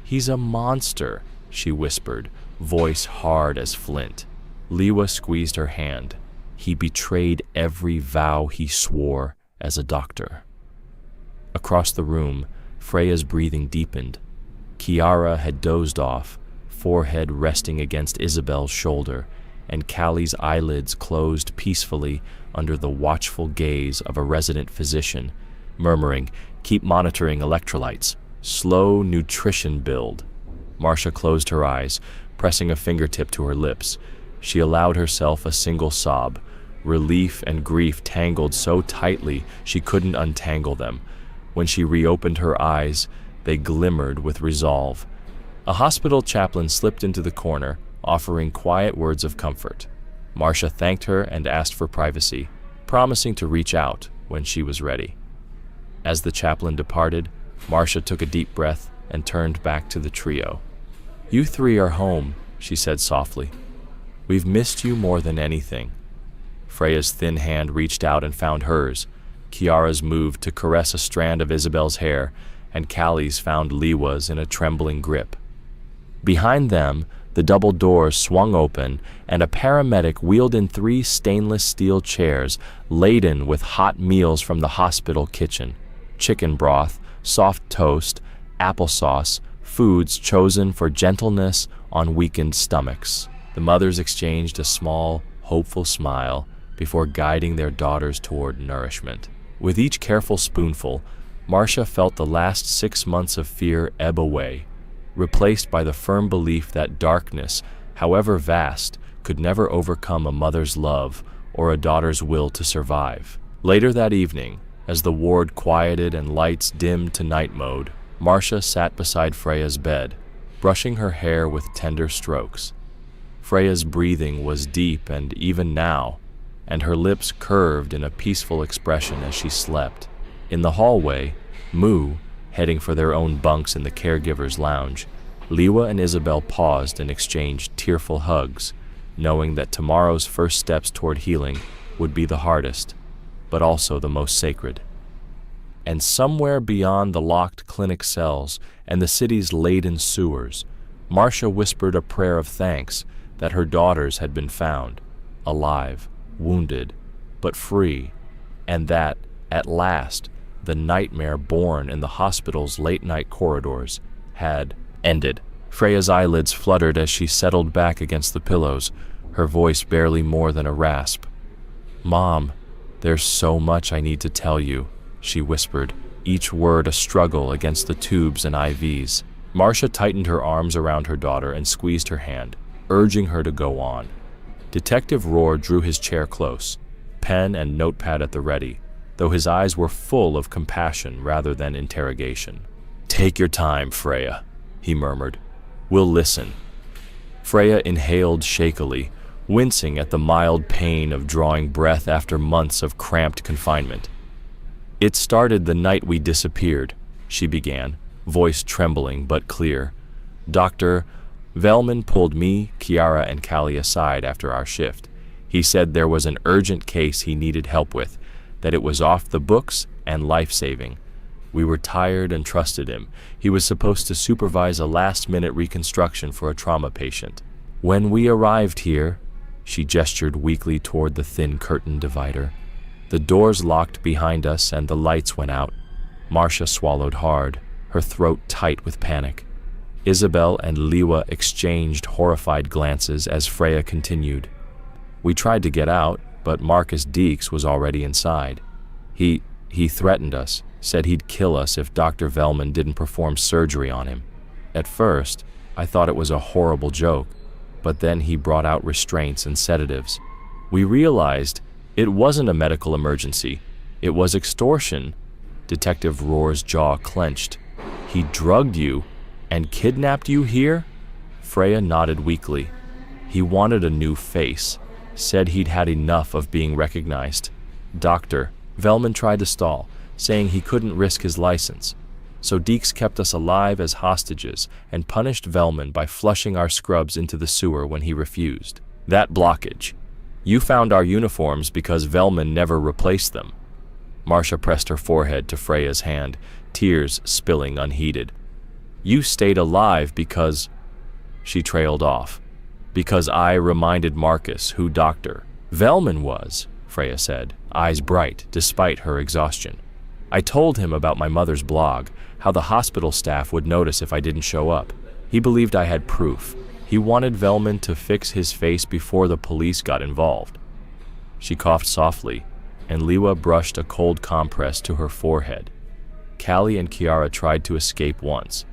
He's a monster, she whispered, voice hard as flint. Liwa squeezed her hand. He betrayed every vow he swore as a doctor. Across the room, Freya's breathing deepened. Kiara had dozed off, forehead resting against Isabel's shoulder, and Callie's eyelids closed peacefully under the watchful gaze of a resident physician, murmuring, "Keep monitoring electrolytes. Slow nutrition build." Marcia closed her eyes, pressing a fingertip to her lips. She allowed herself a single sob. Relief and grief tangled so tightly she couldn't untangle them. When she reopened her eyes, they glimmered with resolve. A hospital chaplain slipped into the corner, offering quiet words of comfort. Marcia thanked her and asked for privacy, promising to reach out when she was ready. As the chaplain departed, Marcia took a deep breath and turned back to the trio. "You three are home," she said softly. "We've missed you more than anything." Freya's thin hand reached out and found hers. Kiara's moved to caress a strand of Isabel's hair, and Callie's found Liwa's in a trembling grip. Behind them, the double doors swung open, and a paramedic wheeled in 3 stainless steel chairs laden with hot meals from the hospital kitchen. Chicken broth, soft toast, applesauce, foods chosen for gentleness on weakened stomachs. The mothers exchanged a small, hopeful smile before guiding their daughters toward nourishment. With each careful spoonful, Marcia felt the last 6 months of fear ebb away, replaced by the firm belief that darkness, however vast, could never overcome a mother's love or a daughter's will to survive. Later that evening, as the ward quieted and lights dimmed to night mode, Marcia sat beside Freya's bed, brushing her hair with tender strokes. Freya's breathing was deep and even now, and her lips curved in a peaceful expression as she slept. In the hallway, Moo, heading for their own bunks in the caregiver's lounge, Liwa and Isabel paused and exchanged tearful hugs, knowing that tomorrow's first steps toward healing would be the hardest, but also the most sacred. And somewhere beyond the locked clinic cells and the city's laden sewers, Marcia whispered a prayer of thanks that her daughters had been found, alive, wounded, but free, and that, at last, the nightmare born in the hospital's late-night corridors had ended. Freya's eyelids fluttered as she settled back against the pillows, her voice barely more than a rasp. "Mom, there's so much I need to tell you," she whispered, each word a struggle against the tubes and IVs. Marcia tightened her arms around her daughter and squeezed her hand, urging her to go on. Detective Rohr drew his chair close, pen and notepad at the ready, though his eyes were full of compassion rather than interrogation. "Take your time, Freya," he murmured. "We'll listen." Freya inhaled shakily, wincing at the mild pain of drawing breath after months of cramped confinement. "It started the night we disappeared," she began, voice trembling but clear. "Dr. Velman pulled me, Kiara, and Callie aside after our shift. He said there was an urgent case he needed help with, that it was off the books and life-saving. We were tired and trusted him. He was supposed to supervise a last-minute reconstruction for a trauma patient. When we arrived here, she gestured weakly toward the thin curtain divider. The doors locked behind us and the lights went out. Marcia swallowed hard, her throat tight with panic. Isabel and Liwa exchanged horrified glances as Freya continued. We tried to get out, but Marcus Deeks was already inside. He threatened us, said he'd kill us if Dr. Velman didn't perform surgery on him. At first, I thought it was a horrible joke, but then he brought out restraints and sedatives. We realized it wasn't a medical emergency. It was extortion. Detective Rohr's jaw clenched. He drugged you and kidnapped you here? Freya nodded weakly. He wanted a new face, said he'd had enough of being recognized. Dr. Velman tried to stall, saying he couldn't risk his license. So Deeks kept us alive as hostages and punished Velman by flushing our scrubs into the sewer when he refused. That blockage. You found our uniforms because Velman never replaced them. Marcia pressed her forehead to Freya's hand, tears spilling unheeded. You stayed alive because... She trailed off. Because I reminded Marcus who Dr. Velman was, Freya said, eyes bright despite her exhaustion. I told him about my mother's blog, how the hospital staff would notice if I didn't show up. He believed I had proof. He wanted Velman to fix his face before the police got involved. She coughed softly, and Liwa brushed a cold compress to her forehead. Callie and Kiara tried to escape once,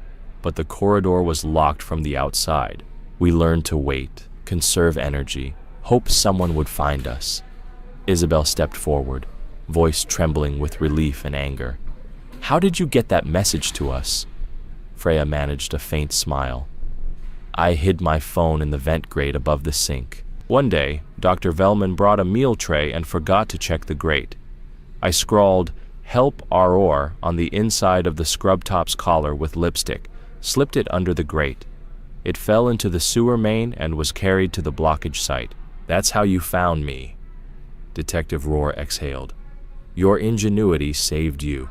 but the corridor was locked from the outside. We learned to wait, conserve energy, hope someone would find us. Isabel stepped forward, voice trembling with relief and anger. How did you get that message to us? Freya managed a faint smile. I hid my phone in the vent grate above the sink. One day, Dr. Velman brought a meal tray and forgot to check the grate. I scrawled, "Help Aurora" on the inside of the scrub top's collar with lipstick, slipped it under the grate. It fell into the sewer main and was carried to the blockage site. That's how you found me. Detective Rohr exhaled. Your ingenuity saved you.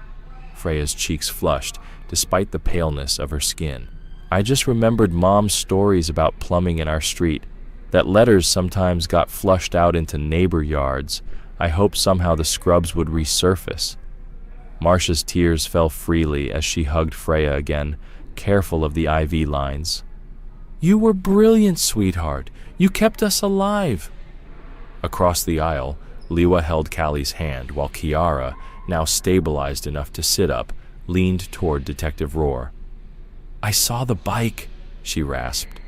Freya's cheeks flushed, despite the paleness of her skin. I just remembered Mom's stories about plumbing in our street, that letters sometimes got flushed out into neighbor yards. I hoped somehow the scrubs would resurface. Marcia's tears fell freely as she hugged Freya again, careful of the IV lines. You were brilliant, sweetheart. You kept us alive. Across the aisle, Liwa held Callie's hand while Kiara, now stabilized enough to sit up, leaned toward Detective Rohr. I saw the bike, she rasped.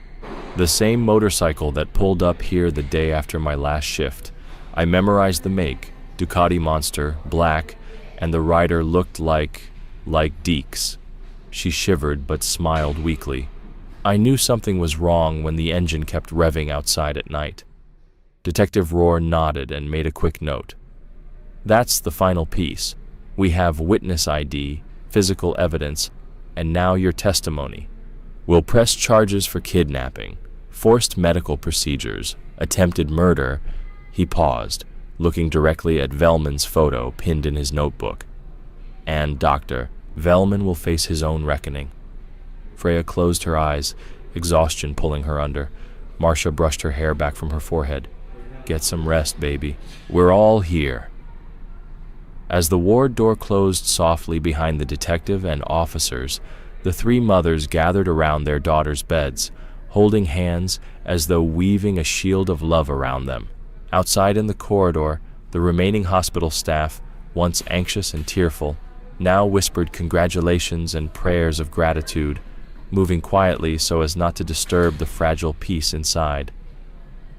The same motorcycle that pulled up here the day after my last shift. I memorized the make, Ducati Monster, black, and the rider looked like Deeks. She shivered but smiled weakly. I knew something was wrong when the engine kept revving outside at night. Detective Rohr nodded and made a quick note. That's the final piece. We have witness ID, physical evidence, and now your testimony. We'll press charges for kidnapping, forced medical procedures, attempted murder. He paused, looking directly at Velman's photo pinned in his notebook. And Dr. Velman will face his own reckoning. Freya closed her eyes, exhaustion pulling her under. Marcia brushed her hair back from her forehead. Get some rest, baby. We're all here. As the ward door closed softly behind the detective and officers, the three mothers gathered around their daughters' beds, holding hands as though weaving a shield of love around them. Outside in the corridor, the remaining hospital staff, once anxious and tearful, now whispered congratulations and prayers of gratitude, moving quietly so as not to disturb the fragile peace inside.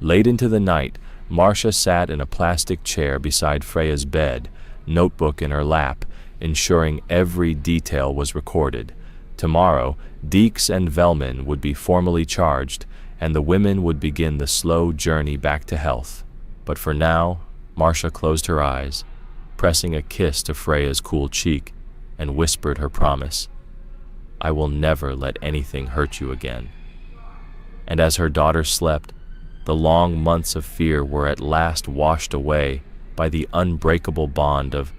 Late into the night, Marcia sat in a plastic chair beside Freya's bed, notebook in her lap, ensuring every detail was recorded. Tomorrow, Deeks and Velman would be formally charged, and the women would begin the slow journey back to health. But for now, Marcia closed her eyes, pressing a kiss to Freya's cool cheek, and whispered her promise. I will never let anything hurt you again. And as her daughter slept, the long months of fear were at last washed away by the unbreakable bond of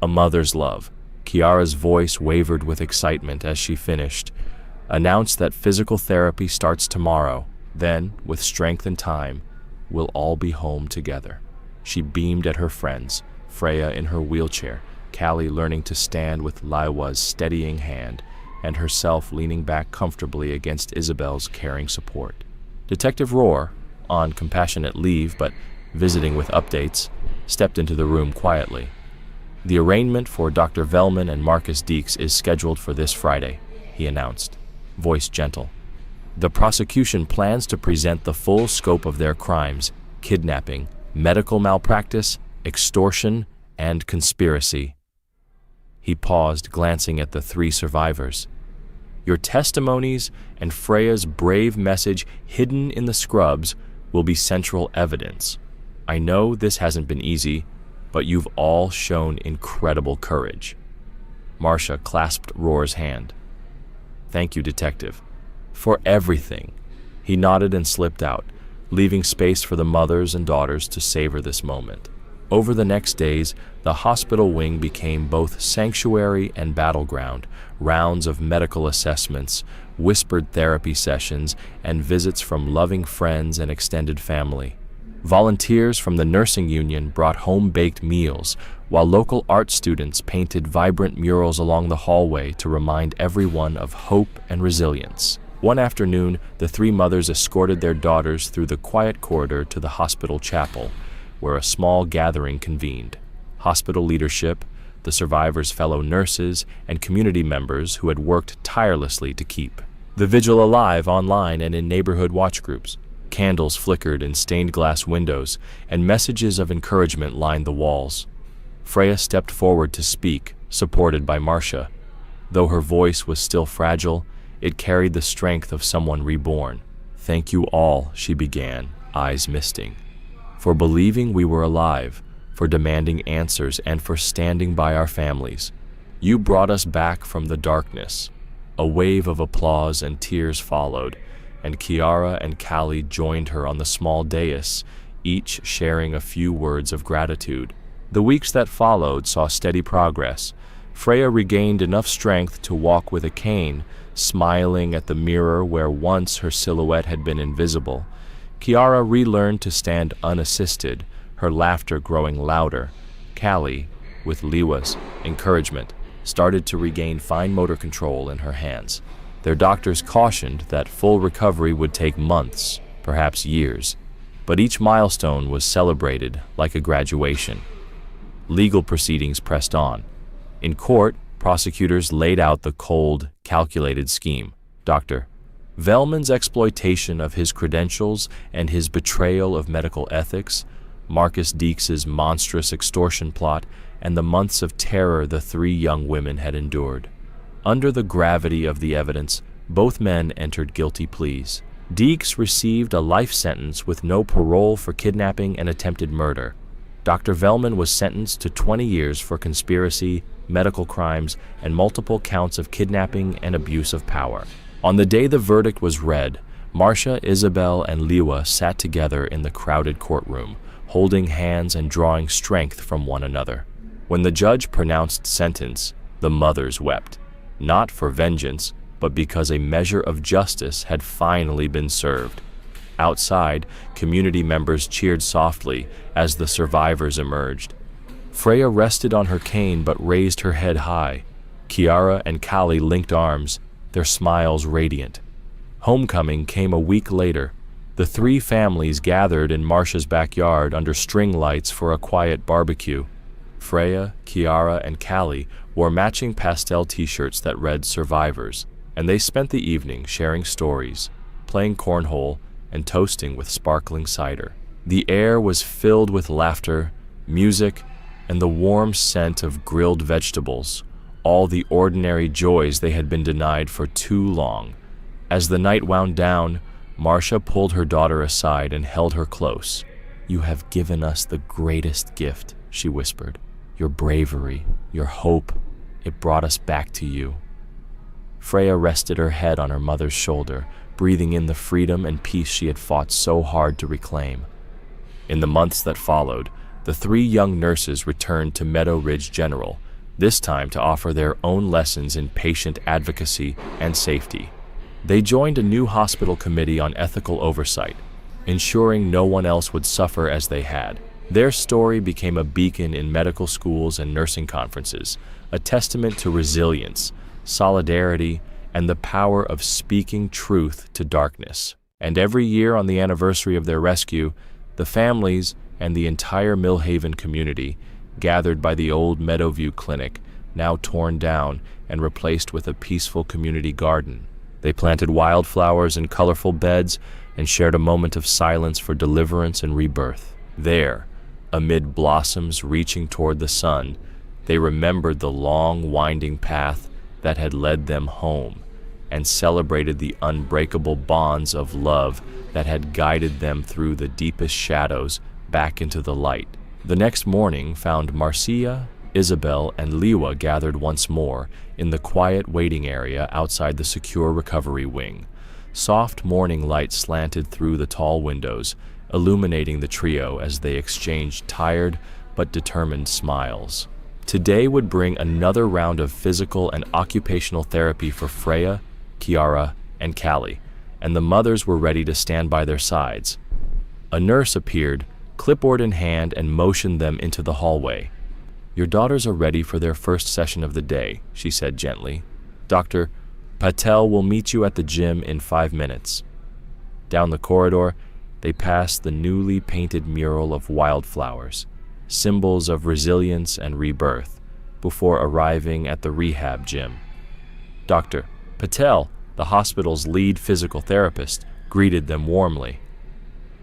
a mother's love. Kiara's voice wavered with excitement as she finished. Announce that physical therapy starts tomorrow. Then, with strength and time, we'll all be home together. She beamed at her friends, Freya in her wheelchair, Callie learning to stand with Liwa's steadying hand, and herself leaning back comfortably against Isabel's caring support. Detective Rohr, on compassionate leave but visiting with updates, stepped into the room quietly. The arraignment for Dr. Velman and Marcus Deeks is scheduled for this Friday, he announced, voice gentle. The prosecution plans to present the full scope of their crimes: kidnapping, medical malpractice, extortion, and conspiracy. He paused, glancing at the three survivors. Your testimonies and Freya's brave message hidden in the scrubs will be central evidence. I know this hasn't been easy, but you've all shown incredible courage. Marcia clasped Rohr's hand. Thank you, Detective, for everything. He nodded and slipped out, leaving space for the mothers and daughters to savor this moment. Over the next days, the hospital wing became both sanctuary and battleground. Rounds of medical assessments, whispered therapy sessions, and visits from loving friends and extended family. Volunteers from the nursing union brought home-baked meals, while local art students painted vibrant murals along the hallway to remind everyone of hope and resilience. One afternoon, the three mothers escorted their daughters through the quiet corridor to the hospital chapel, where a small gathering convened. Hospital leadership, the survivors' fellow nurses, and community members who had worked tirelessly to keep the vigil alive online and in neighborhood watch groups. Candles flickered in stained glass windows, and messages of encouragement lined the walls. Freya stepped forward to speak, supported by Marcia. Though her voice was still fragile, it carried the strength of someone reborn. Thank you all, she began, eyes misting, for believing we were alive, for demanding answers, and for standing by our families. You brought us back from the darkness. A wave of applause and tears followed, and Kiara and Callie joined her on the small dais, each sharing a few words of gratitude. The weeks that followed saw steady progress. Freya regained enough strength to walk with a cane, smiling at the mirror where once her silhouette had been invisible. Kiara relearned to stand unassisted, her laughter growing louder. Callie, with Liwa's encouragement, started to regain fine motor control in her hands. Their doctors cautioned that full recovery would take months, perhaps years, but each milestone was celebrated like a graduation. Legal proceedings pressed on. In court, prosecutors laid out the cold, calculated scheme. Dr. Velman's exploitation of his credentials and his betrayal of medical ethics, Marcus Deeks' monstrous extortion plot, and the months of terror the three young women had endured. Under the gravity of the evidence, both men entered guilty pleas. Deeks received a life sentence with no parole for kidnapping and attempted murder. Dr. Velman was sentenced to 20 years for conspiracy, medical crimes, and multiple counts of kidnapping and abuse of power. On the day the verdict was read, Marcia, Isabel, and Liwa sat together in the crowded courtroom, holding hands and drawing strength from one another. When the judge pronounced sentence, the mothers wept, not for vengeance, but because a measure of justice had finally been served. Outside, community members cheered softly as the survivors emerged. Freya rested on her cane but raised her head high. Kiara and Callie linked arms, their smiles radiant. Homecoming came a week later. The three families gathered in Marcia's backyard under string lights for a quiet barbecue. Freya, Kiara, and Callie wore matching pastel t-shirts that read Survivors, and they spent the evening sharing stories, playing cornhole, and toasting with sparkling cider. The air was filled with laughter, music, and the warm scent of grilled vegetables, all the ordinary joys they had been denied for too long. As the night wound down, Marcia pulled her daughter aside and held her close. "You have given us the greatest gift," she whispered. "Your bravery, your hope, it brought us back to you." Freya rested her head on her mother's shoulder, breathing in the freedom and peace she had fought so hard to reclaim. In the months that followed, the three young nurses returned to Meadow Ridge General, this time to offer their own lessons in patient advocacy and safety. They joined a new hospital committee on ethical oversight, ensuring no one else would suffer as they had. Their story became a beacon in medical schools and nursing conferences, a testament to resilience, solidarity, and the power of speaking truth to darkness. And every year on the anniversary of their rescue, the families and the entire Millhaven community gathered by the old Meadowview Clinic, now torn down and replaced with a peaceful community garden. They planted wildflowers in colorful beds and shared a moment of silence for deliverance and rebirth. There, amid blossoms reaching toward the sun, they remembered the long, winding path that had led them home and celebrated the unbreakable bonds of love that had guided them through the deepest shadows back into the light. The next morning found Marcia, Isabel, and Liwa gathered once more in the quiet waiting area outside the secure recovery wing. Soft morning light slanted through the tall windows, illuminating the trio as they exchanged tired but determined smiles. Today would bring another round of physical and occupational therapy for Freya, Kiara, and Callie, and the mothers were ready to stand by their sides. A nurse appeared, clipboard in hand, and motioned them into the hallway. "Your daughters are ready for their first session of the day," she said gently. "Dr. Patel will meet you at the gym in 5 minutes." Down the corridor, they passed the newly painted mural of wildflowers, symbols of resilience and rebirth, before arriving at the rehab gym. Dr. Patel, the hospital's lead physical therapist, greeted them warmly.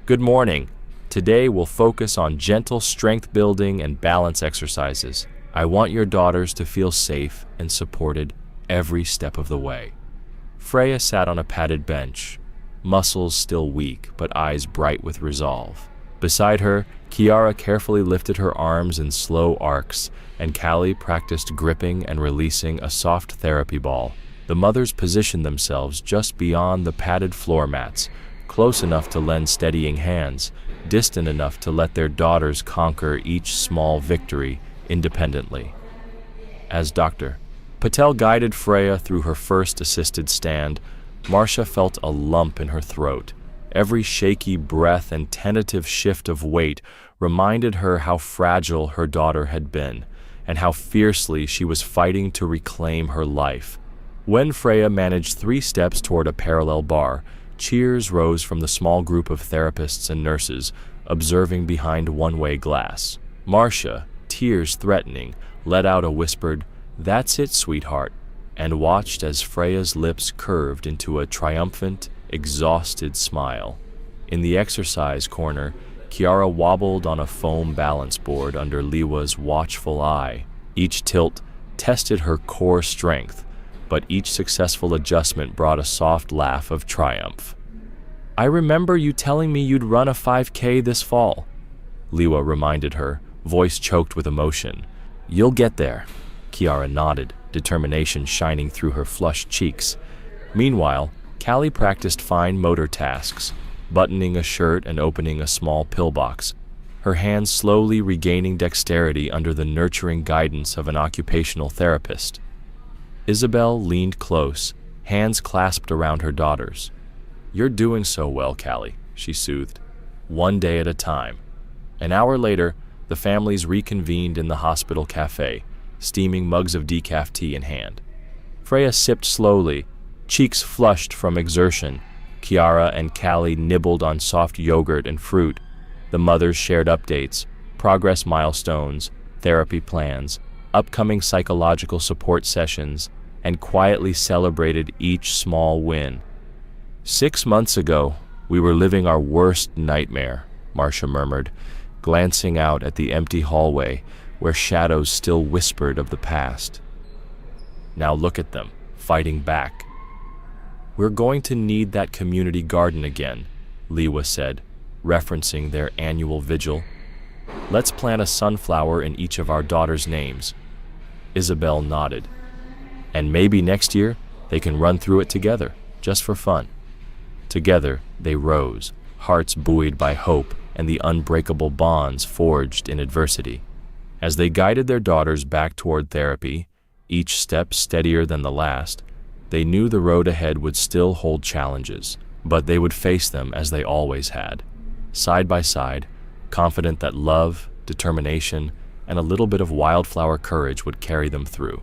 "Good morning. Today we'll focus on gentle strength building and balance exercises. I want your daughters to feel safe and supported every step of the way." Freya sat on a padded bench, muscles still weak but eyes bright with resolve. Beside her, Kiara carefully lifted her arms in slow arcs, and Callie practiced gripping and releasing a soft therapy ball. The mothers positioned themselves just beyond the padded floor mats, close enough to lend steadying hands, distant enough to let their daughters conquer each small victory independently. As Dr. Patel guided Freya through her first assisted stand, Marcia felt a lump in her throat. Every shaky breath and tentative shift of weight reminded her how fragile her daughter had been, and how fiercely she was fighting to reclaim her life. When Freya managed 3 steps toward a parallel bar, cheers rose from the small group of therapists and nurses observing behind one-way glass. Marcia, tears threatening, let out a whispered, "That's it, sweetheart," and watched as Freya's lips curved into a triumphant, exhausted smile. In the exercise corner, Kiara wobbled on a foam balance board under Liwa's watchful eye. Each tilt tested her core strength, but each successful adjustment brought a soft laugh of triumph. "I remember you telling me you'd run a 5K this fall," Liwa reminded her, voice choked with emotion. "You'll get there," Kiara nodded, determination shining through her flushed cheeks. Meanwhile, Callie practiced fine motor tasks, buttoning a shirt and opening a small pillbox, her hands slowly regaining dexterity under the nurturing guidance of an occupational therapist. Isabel leaned close, hands clasped around her daughters. "You're doing so well, Callie," she soothed. "One day at a time." An hour later, the families reconvened in the hospital cafe, steaming mugs of decaf tea in hand. Freya sipped slowly, cheeks flushed from exertion. Kiara and Callie nibbled on soft yogurt and fruit. The mothers shared updates, progress milestones, therapy plans, upcoming psychological support sessions, and quietly celebrated each small win. "6 months ago, we were living our worst nightmare," Marcia murmured, glancing out at the empty hallway where shadows still whispered of the past. "Now look at them, fighting back." "We're going to need that community garden again," Liwa said, referencing their annual vigil. "Let's plant a sunflower in each of our daughters' names." Isabel nodded. "And maybe next year they can run through it together, just for fun." Together they rose, hearts buoyed by hope and the unbreakable bonds forged in adversity. As they guided their daughters back toward therapy, each step steadier than the last, they knew the road ahead would still hold challenges, but they would face them as they always had, side by side, confident that love, determination, and a little bit of wildflower courage would carry them through.